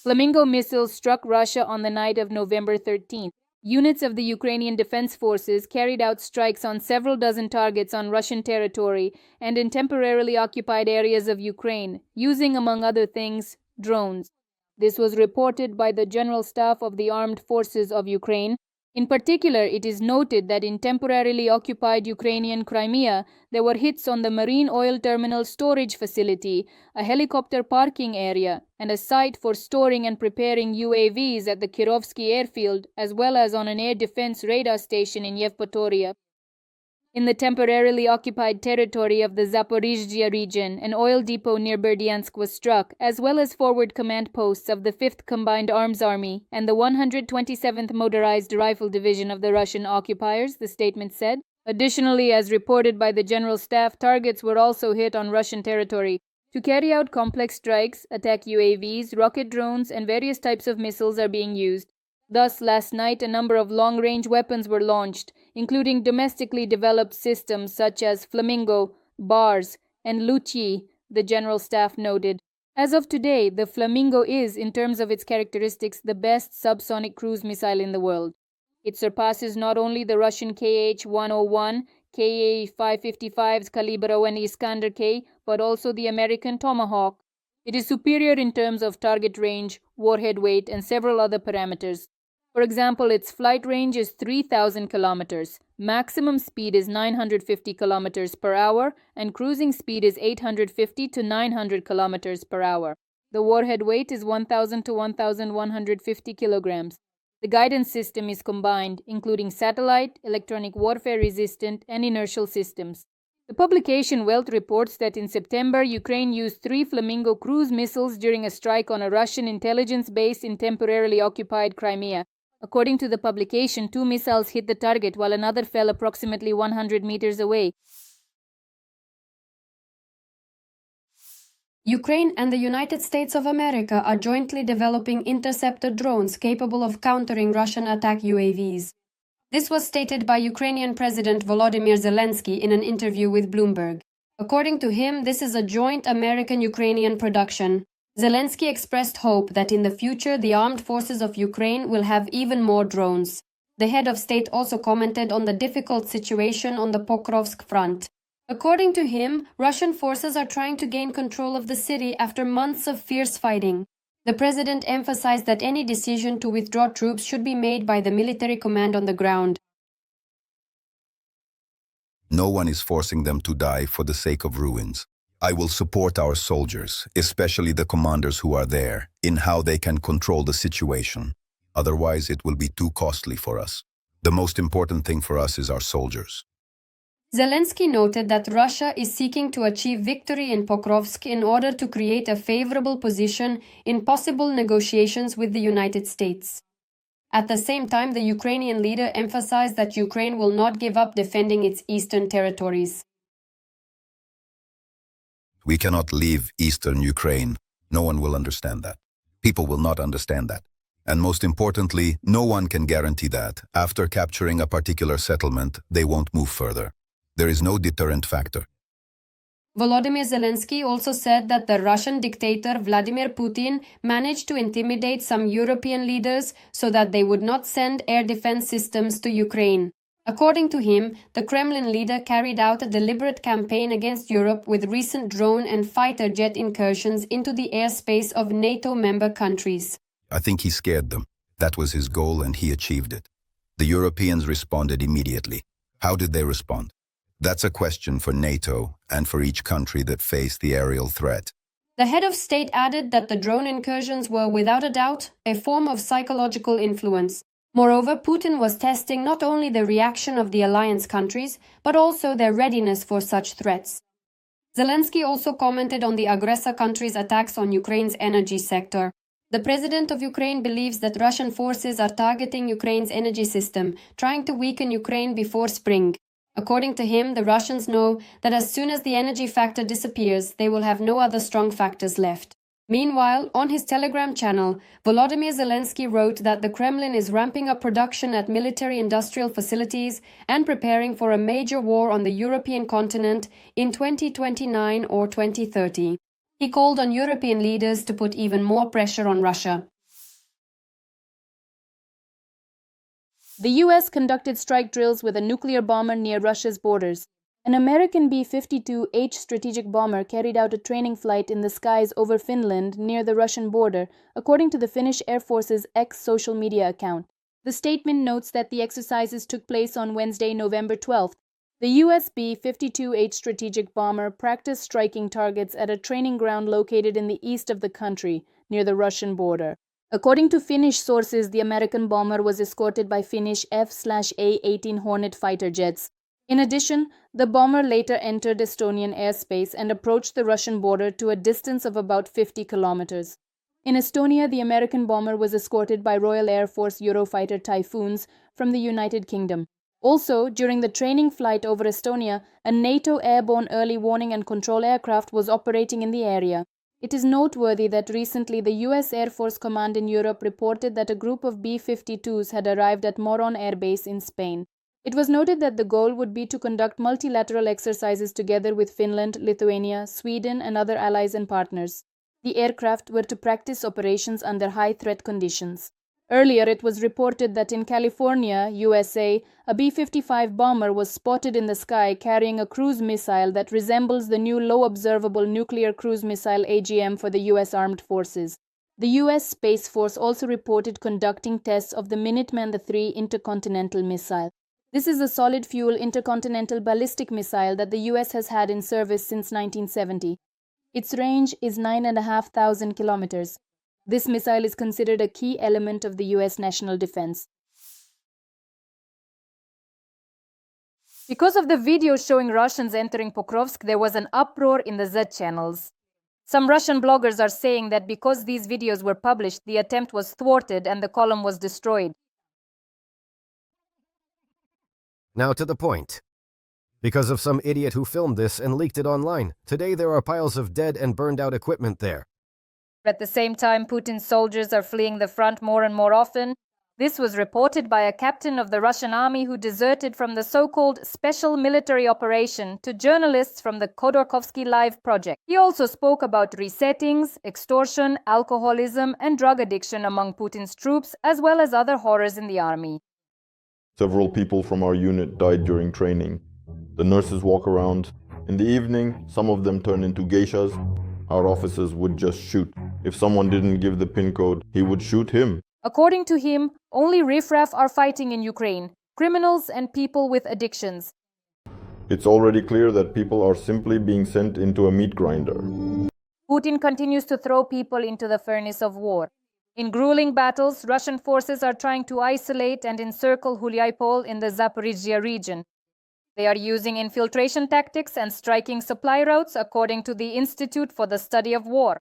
Flamingo missiles struck Russia on the night of November 13th. Units of the Ukrainian Defense Forces carried out strikes on several dozen targets on Russian territory and in temporarily occupied areas of Ukraine, using, among other things, drones. This was reported by the General Staff of the Armed Forces of Ukraine. In particular, it is noted that in temporarily occupied Ukrainian Crimea, there were hits on the marine oil terminal storage facility, a helicopter parking area, and a site for storing and preparing UAVs at the Kirovsky airfield, as well as on an air defense radar station in Yevpatoria. In the temporarily occupied territory of the Zaporizhzhia region, an oil depot near Berdyansk was struck, as well as forward command posts of the 5th Combined Arms Army and the 127th Motorized Rifle Division of the Russian occupiers, the statement said. Additionally, as reported by the General Staff, targets were also hit on Russian territory. To carry out complex strikes, attack UAVs, rocket drones, and various types of missiles are being used. Thus, last night, a number of long-range weapons were launched, including domestically developed systems such as Flamingo, Bars, and Lutyi, the General Staff noted. As of today, the Flamingo is, in terms of its characteristics, the best subsonic cruise missile in the world. It surpasses not only the Russian Kh-101, Ka-555s Kalibro and Iskander-K, but also the American Tomahawk. It is superior in terms of target range, warhead weight, and several other parameters. For example, its flight range is 3,000 kilometers, maximum speed is 950 kilometers per hour, and cruising speed is 850 to 900 kilometers per hour. The warhead weight is 1,000 to 1,150 kilograms. The guidance system is combined, including satellite, electronic warfare resistant, and inertial systems. The publication Welt reports that in September, Ukraine used 3 Flamingo cruise missiles during a strike on a Russian intelligence base in temporarily occupied Crimea. According to the publication, 2 missiles hit the target while another fell approximately 100 meters away. Ukraine and the United States of America are jointly developing interceptor drones capable of countering Russian attack UAVs. This was stated by Ukrainian President Volodymyr Zelensky in an interview with Bloomberg. According to him, this is a joint American-Ukrainian production. Zelensky expressed hope that in the future the armed forces of Ukraine will have even more drones. The head of state also commented on the difficult situation on the Pokrovsk front. According to him, Russian forces are trying to gain control of the city after months of fierce fighting. The president emphasized that any decision to withdraw troops should be made by the military command on the ground. No one is forcing them to die for the sake of ruins. I will support our soldiers, especially the commanders who are there, in how they can control the situation. Otherwise, it will be too costly for us. The most important thing for us is our soldiers. Zelensky noted that Russia is seeking to achieve victory in Pokrovsk in order to create a favorable position in possible negotiations with the United States. At the same time, the Ukrainian leader emphasized that Ukraine will not give up defending its eastern territories. We cannot leave eastern Ukraine. No one will understand that. People will not understand that. And most importantly, no one can guarantee that, after capturing a particular settlement, they won't move further. There is no deterrent factor. Volodymyr Zelensky also said that the Russian dictator Vladimir Putin managed to intimidate some European leaders so that they would not send air defense systems to Ukraine. According to him, the Kremlin leader carried out a deliberate campaign against Europe with recent drone and fighter jet incursions into the airspace of NATO member countries. I think he scared them. That was his goal and he achieved it. The Europeans responded immediately. How did they respond? That's a question for NATO and for each country that faced the aerial threat. The head of state added that the drone incursions were without a doubt a form of psychological influence. Moreover, Putin was testing not only the reaction of the alliance countries, but also their readiness for such threats. Zelensky also commented on the aggressor country's attacks on Ukraine's energy sector. The president of Ukraine believes that Russian forces are targeting Ukraine's energy system, trying to weaken Ukraine before spring. According to him, the Russians know that as soon as the energy factor disappears, they will have no other strong factors left. Meanwhile, on his Telegram channel, Volodymyr Zelensky wrote that the Kremlin is ramping up production at military-industrial facilities and preparing for a major war on the European continent in 2029 or 2030. He called on European leaders to put even more pressure on Russia. The US conducted strike drills with a nuclear bomber near Russia's borders. An American B-52H strategic bomber carried out a training flight in the skies over Finland near the Russian border, according to the Finnish Air Force's X social media account. The statement notes that the exercises took place on Wednesday, November 12th. The US B-52H strategic bomber practiced striking targets at a training ground located in the east of the country, near the Russian border. According to Finnish sources, the American bomber was escorted by Finnish F/A-18 Hornet fighter jets. In addition, the bomber later entered Estonian airspace and approached the Russian border to a distance of about 50 kilometers. In Estonia, the American bomber was escorted by Royal Air Force Eurofighter Typhoons from the United Kingdom. Also, during the training flight over Estonia, a NATO airborne early warning and control aircraft was operating in the area. It is noteworthy that recently the US Air Force Command in Europe reported that a group of B-52s had arrived at Moron Air Base in Spain. It was noted that the goal would be to conduct multilateral exercises together with Finland, Lithuania, Sweden, and other allies and partners. The aircraft were to practice operations under high threat conditions. Earlier, it was reported that in California, USA, a B-55 bomber was spotted in the sky carrying a cruise missile that resembles the new Low Observable Nuclear Cruise Missile AGM for the US Armed Forces. The US Space Force also reported conducting tests of the Minuteman III intercontinental missile. This is a solid-fuel intercontinental ballistic missile that the US has had in service since 1970. Its range is 9,500 kilometers. This missile is considered a key element of the US national defense. Because of the videos showing Russians entering Pokrovsk, there was an uproar in the Z channels. Some Russian bloggers are saying that because these videos were published, the attempt was thwarted and the column was destroyed. Now to the point. Because of some idiot who filmed this and leaked it online, today there are piles of dead and burned out equipment there. At the same time, Putin's soldiers are fleeing the front more and more often. This was reported by a captain of the Russian army who deserted from the so-called special military operation to journalists from the Khodorkovsky Live project. He also spoke about resettings, extortion, alcoholism, and drug addiction among Putin's troops, as well as other horrors in the army. Several people from our unit died during training. The nurses walk around. In the evening, some of them turn into geishas. Our officers would just shoot. If someone didn't give the pin code, he would shoot him. According to him, only riffraff are fighting in Ukraine, criminals and people with addictions. It's already clear that people are simply being sent into a meat grinder. Putin continues to throw people into the furnace of war. In grueling battles, Russian forces are trying to isolate and encircle Hulyapol in the Zaporizhzhia region. They are using infiltration tactics and striking supply routes according to the Institute for the Study of War.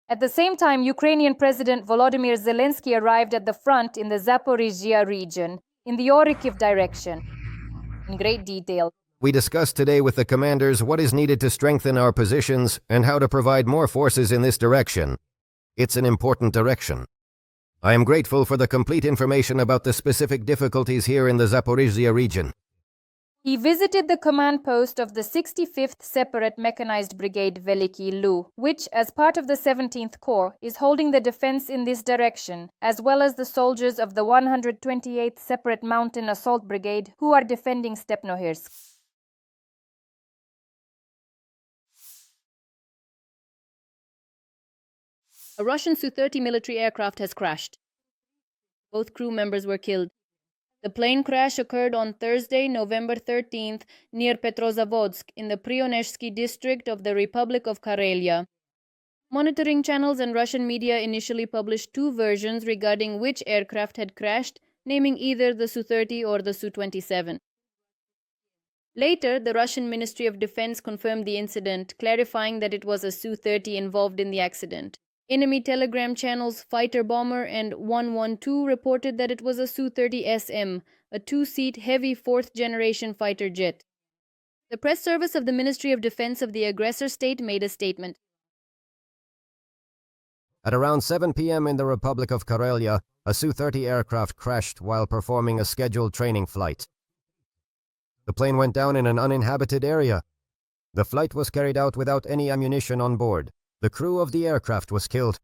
At the same time, Ukrainian President Volodymyr Zelensky arrived at the front in the Zaporizhzhia region, in the Oryol direction, in great detail. We discussed today with the commanders what is needed to strengthen our positions and how to provide more forces in this direction. It's an important direction. I am grateful for the complete information about the specific difficulties here in the Zaporizhzhia region. He visited the command post of the 65th Separate Mechanized Brigade Veliki Lu, which, as part of the 17th Corps, is holding the defense in this direction, as well as the soldiers of the 128th Separate Mountain Assault Brigade who are defending Stepnohirsk. A Russian Su-30 military aircraft has crashed. Both crew members were killed. The plane crash occurred on Thursday, November 13th, near Petrozavodsk in the Prionezhsky district of the Republic of Karelia. Monitoring channels and Russian media initially published two versions regarding which aircraft had crashed, naming either the Su-30 or the Su-27. Later, the Russian Ministry of Defense confirmed the incident, clarifying that it was a Su-30 involved in the accident. Enemy telegram channels Fighter Bomber and 112 reported that it was a Su-30SM, a two-seat heavy fourth-generation fighter jet. The press service of the Ministry of Defense of the aggressor state made a statement. At around 7 p.m. in the Republic of Karelia, a Su-30 aircraft crashed while performing a scheduled training flight. The plane went down in an uninhabited area. The flight was carried out without any ammunition on board. The crew of the aircraft was killed.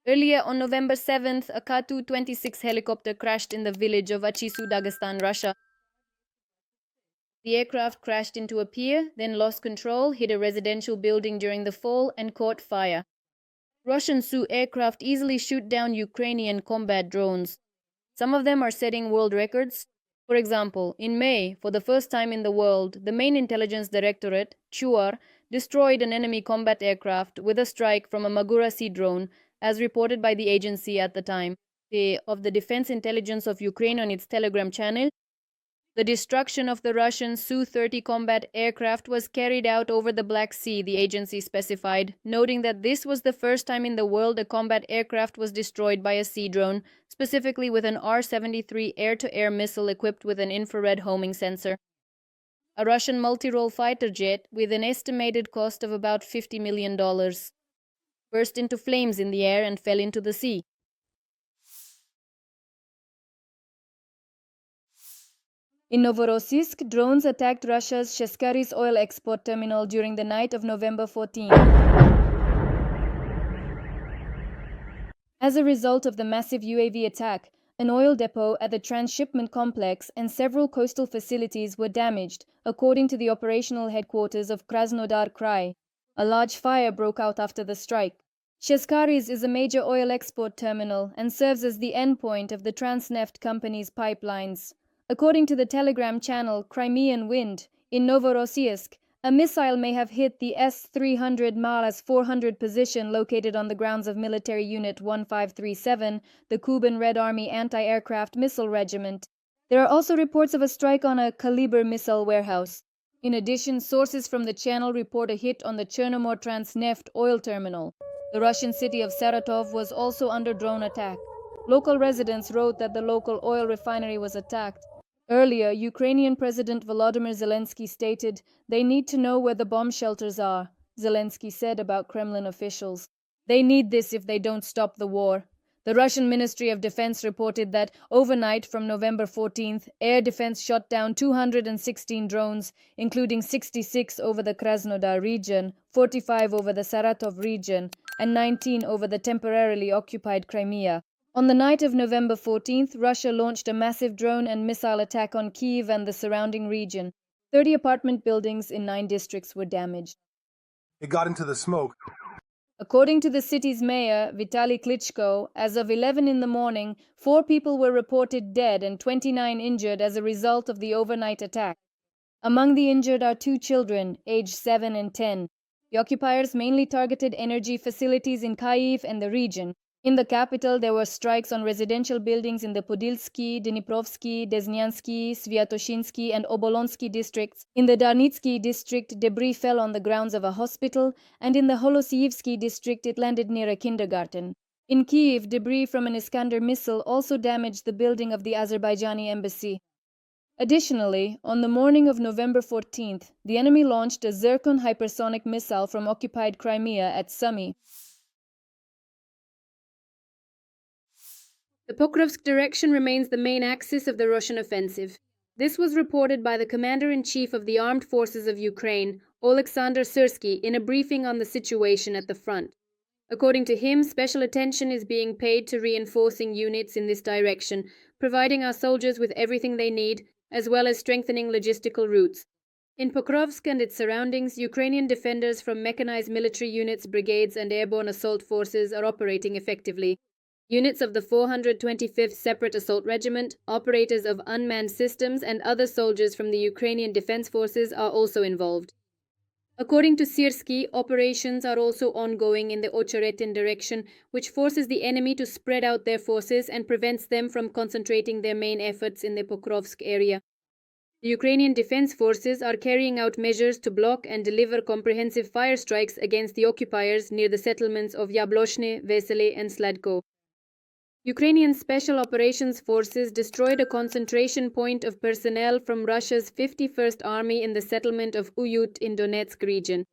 Earlier on November 7th, a Ka-Tu-26 helicopter crashed in the village of Achisu, Dagestan, Russia. The aircraft crashed into a pier, then lost control, hit a residential building during the fall, and caught fire. Russian Su aircraft easily shoot down Ukrainian combat drones. Some of them are setting world records. For example, in May, for the first time in the world, the main intelligence directorate, CHUAR, destroyed an enemy combat aircraft with a strike from a Magura Sea drone, as reported by the agency at the time. Of the Defense Intelligence of Ukraine on its Telegram channel, the destruction of the Russian Su-30 combat aircraft was carried out over the Black Sea, the agency specified, noting that this was the first time in the world a combat aircraft was destroyed by a sea drone, specifically with an R-73 air-to-air missile equipped with an infrared homing sensor. A Russian multi-role fighter jet, with an estimated cost of about $50 million, burst into flames in the air and fell into the sea. In Novorossiysk, drones attacked Russia's Syrskyi's oil export terminal during the night of November 14. As a result of the massive UAV attack, an oil depot at the transshipment complex and several coastal facilities were damaged, according to the operational headquarters of Krasnodar Krai. A large fire broke out after the strike. Syrskyi is a major oil export terminal and serves as the endpoint of the Transneft company's pipelines. According to the Telegram channel Crimean Wind, in Novorossiysk, a missile may have hit the S-300 Mars-400 position located on the grounds of Military Unit 1537, the Kuban Red Army Anti-Aircraft Missile Regiment. There are also reports of a strike on a Kaliber missile warehouse. In addition, sources from the channel report a hit on the Chernomor Transneft oil terminal. The Russian city of Saratov was also under drone attack. Local residents wrote that the local oil refinery was attacked. Earlier, Ukrainian President Volodymyr Zelensky stated, "They need to know where the bomb shelters are," Zelensky said about Kremlin officials. "They need this if they don't stop the war." The Russian Ministry of Defense reported that overnight from November 14th, air defense shot down 216 drones, including 66 over the Krasnodar region, 45 over the Saratov region, and 19 over the temporarily occupied Crimea. On the night of November 14th, Russia launched a massive drone and missile attack on Kyiv and the surrounding region. 30 apartment buildings in 9 districts were damaged. It got into the smoke. According to the city's mayor, Vitaly Klitschko, as of 11 in the morning, 4 people were reported dead and 29 injured as a result of the overnight attack. Among the injured are 2 children, aged 7 and 10. The occupiers mainly targeted energy facilities in Kyiv and the region. In the capital, there were strikes on residential buildings in the Podilsky, Dniprovsky, Desnyansky, Sviatoshinsky, and Obolonsky districts. In the Darnitsky district, debris fell on the grounds of a hospital, and in the Holosyevsky district, it landed near a kindergarten. In Kyiv, debris from an Iskander missile also damaged the building of the Azerbaijani embassy. Additionally, on the morning of November 14th, the enemy launched a Zircon hypersonic missile from occupied Crimea at Sumy. The Pokrovsk direction remains the main axis of the Russian offensive. This was reported by the Commander-in-Chief of the Armed Forces of Ukraine, Oleksandr Syrskyi, in a briefing on the situation at the front. According to him, special attention is being paid to reinforcing units in this direction, providing our soldiers with everything they need, as well as strengthening logistical routes. In Pokrovsk and its surroundings, Ukrainian defenders from mechanized military units, brigades, and airborne assault forces are operating effectively. Units of the 425th Separate Assault Regiment, operators of unmanned systems, and other soldiers from the Ukrainian Defense Forces are also involved. According to Syrskyi, operations are also ongoing in the Ocheretin direction, which forces the enemy to spread out their forces and prevents them from concentrating their main efforts in the Pokrovsk area. The Ukrainian Defense Forces are carrying out measures to block and deliver comprehensive fire strikes against the occupiers near the settlements of Yablochny, Vesely, and Sladko. Ukrainian Special Operations Forces destroyed a concentration point of personnel from Russia's 51st Army in the settlement of Uyut in Donetsk region.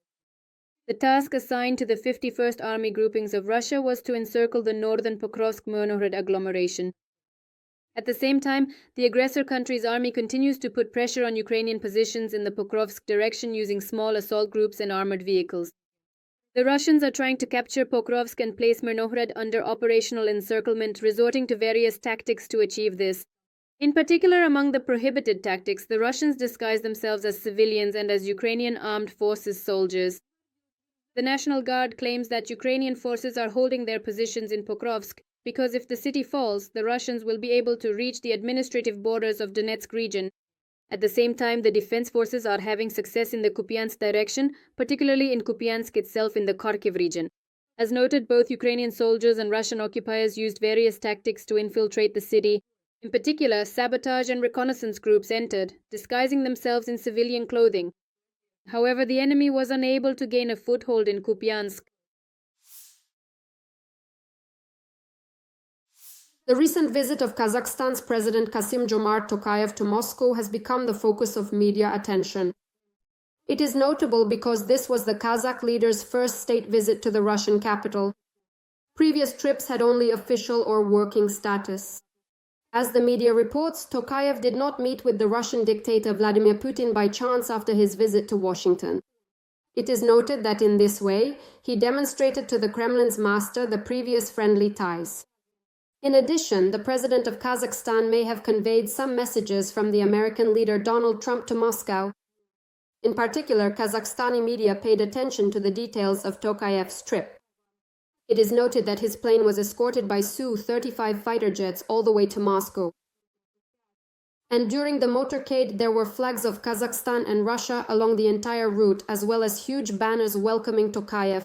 The task assigned to the 51st Army groupings of Russia was to encircle the northern Pokrovsk-Myrnohrad agglomeration. At the same time, the aggressor country's army continues to put pressure on Ukrainian positions in the Pokrovsk direction using small assault groups and armored vehicles. The Russians are trying to capture Pokrovsk and place Myrnohrad under operational encirclement, resorting to various tactics to achieve this. In particular, among the prohibited tactics, the Russians disguise themselves as civilians and as Ukrainian armed forces soldiers. The National Guard claims that Ukrainian forces are holding their positions in Pokrovsk because if the city falls, the Russians will be able to reach the administrative borders of Donetsk region. At the same time, the defense forces are having success in the Kupiansk direction, particularly in Kupiansk itself in the Kharkiv region. As noted, both Ukrainian soldiers and Russian occupiers used various tactics to infiltrate the city. In particular, sabotage and reconnaissance groups entered, disguising themselves in civilian clothing. However, the enemy was unable to gain a foothold in Kupiansk. The recent visit of Kazakhstan's President Kassym-Jomart Tokayev to Moscow has become the focus of media attention. It is notable because this was the Kazakh leader's first state visit to the Russian capital. Previous trips had only official or working status. As the media reports, Tokayev did not meet with the Russian dictator Vladimir Putin by chance after his visit to Washington. It is noted that in this way, he demonstrated to the Kremlin's master the previous friendly ties. In addition, the president of Kazakhstan may have conveyed some messages from the American leader Donald Trump to Moscow. In particular, Kazakhstani media paid attention to the details of Tokayev's trip. It is noted that his plane was escorted by Su-35 fighter jets all the way to Moscow. And during the motorcade, there were flags of Kazakhstan and Russia along the entire route, as well as huge banners welcoming Tokayev.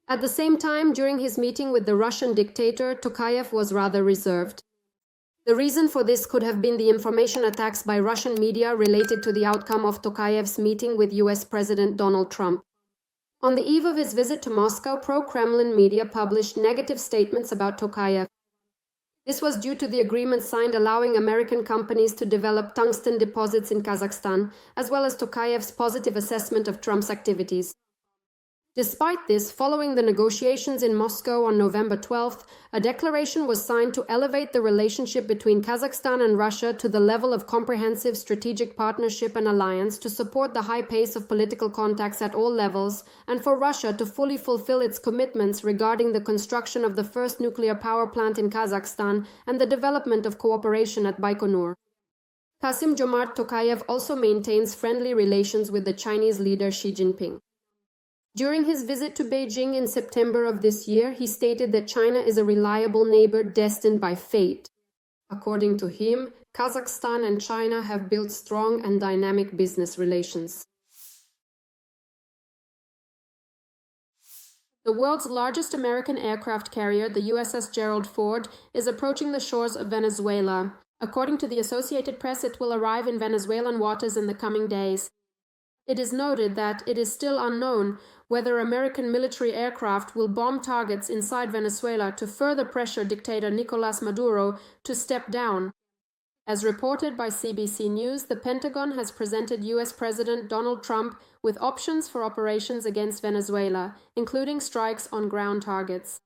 At the same time, during his meeting with the Russian dictator, Tokayev was rather reserved. The reason for this could have been the information attacks by Russian media related to the outcome of Tokayev's meeting with US President Donald Trump. On the eve of his visit to Moscow, pro-Kremlin media published negative statements about Tokayev. This was due to the agreement signed allowing American companies to develop tungsten deposits in Kazakhstan, as well as Tokayev's positive assessment of Trump's activities. Despite this, following the negotiations in Moscow on November 12th, a declaration was signed to elevate the relationship between Kazakhstan and Russia to the level of comprehensive strategic partnership and alliance to support the high pace of political contacts at all levels, and for Russia to fully fulfill its commitments regarding the construction of the first nuclear power plant in Kazakhstan and the development of cooperation at Baikonur. Kassym-Jomart Tokayev also maintains friendly relations with the Chinese leader Xi Jinping. During his visit to Beijing in September of this year, he stated that China is a reliable neighbor destined by fate. According to him, Kazakhstan and China have built strong and dynamic business relations. The world's largest American aircraft carrier, the USS Gerald Ford, is approaching the shores of Venezuela. According to the Associated Press, it will arrive in Venezuelan waters in the coming days. It is noted that it is still unknown whether American military aircraft will bomb targets inside Venezuela to further pressure dictator Nicolás Maduro to step down. As reported by CBC News, the Pentagon has presented US President Donald Trump with options for operations against Venezuela, including strikes on ground targets.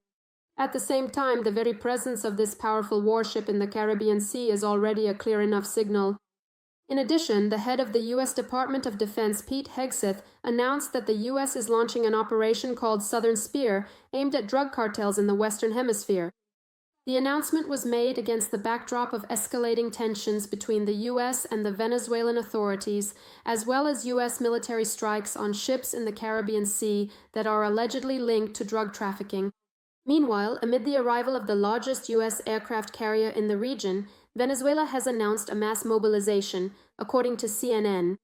At the same time, the very presence of this powerful warship in the Caribbean Sea is already a clear enough signal. In addition, the head of the U.S. Department of Defense, Pete Hegseth, announced that the U.S. is launching an operation called Southern Spear, aimed at drug cartels in the Western Hemisphere. The announcement was made against the backdrop of escalating tensions between the U.S. and the Venezuelan authorities, as well as U.S. military strikes on ships in the Caribbean Sea that are allegedly linked to drug trafficking. Meanwhile, amid the arrival of the largest U.S. aircraft carrier in the region, Venezuela has announced a mass mobilization, according to CNN.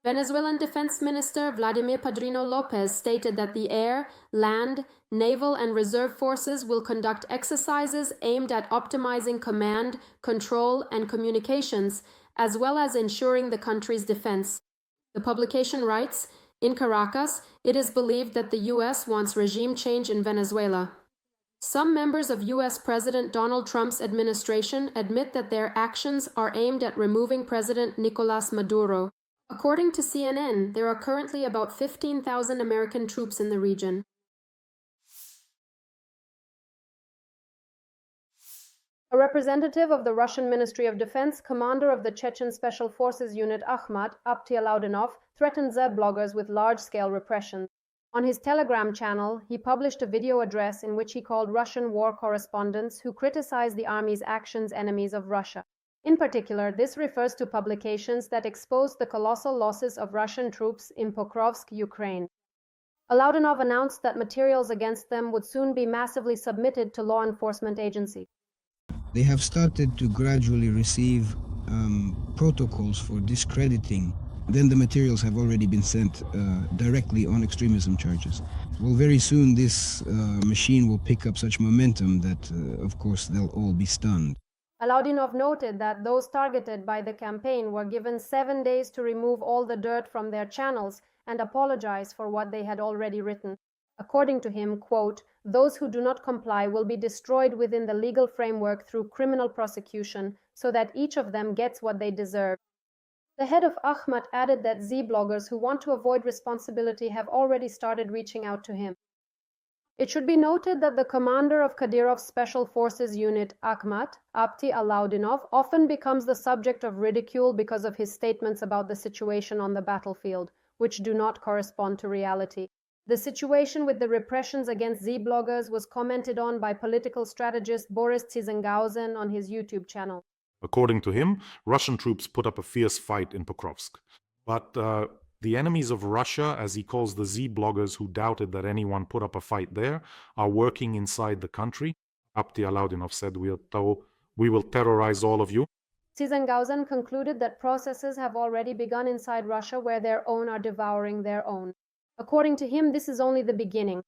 Venezuelan Defense Minister Vladimir Padrino Lopez stated that the air, land, naval and reserve forces will conduct exercises aimed at optimizing command, control and communications, as well as ensuring the country's defense. The publication writes, "In Caracas, it is believed that the U.S. wants regime change in Venezuela." Some members of U.S. President Donald Trump's administration admit that their actions are aimed at removing President Nicolás Maduro. According to CNN, there are currently about 15,000 American troops in the region. A representative of the Russian Ministry of Defense, commander of the Chechen Special Forces Unit Akhmat, Alaudinov, threatened Z bloggers with large-scale repression. On his Telegram channel, he published a video address in which he called Russian war correspondents who criticized the army's actions enemies of Russia. In particular, this refers to publications that exposed the colossal losses of Russian troops in Pokrovsk, Ukraine. Alaudinov announced that materials against them would soon be massively submitted to law enforcement agencies. They have started to gradually receive protocols for discrediting. Then the materials have already been sent directly on extremism charges. Well, very soon this machine will pick up such momentum that, of course, they'll all be stunned. Alaudinov noted that those targeted by the campaign were given 7 days to remove all the dirt from their channels and apologize for what they had already written. According to him, quote, "Those who do not comply will be destroyed within the legal framework through criminal prosecution so that each of them gets what they deserve." The head of Akhmat added that Z bloggers who want to avoid responsibility have already started reaching out to him. It should be noted that the commander of Kadyrov's Special Forces Unit, Akhmat, Alaudinov, often becomes the subject of ridicule because of his statements about the situation on the battlefield, which do not correspond to reality. The situation with the repressions against Z bloggers was commented on by political strategist Boris Tsizengauzhen on his YouTube channel. According to him, Russian troops put up a fierce fight in Pokrovsk. But the enemies of Russia, as he calls the Z bloggers who doubted that anyone put up a fight there, are working inside the country. Alaudinov said, "We will terrorize all of you." Tsizengauzhen concluded that processes have already begun inside Russia where their own are devouring their own. According to him, this is only the beginning.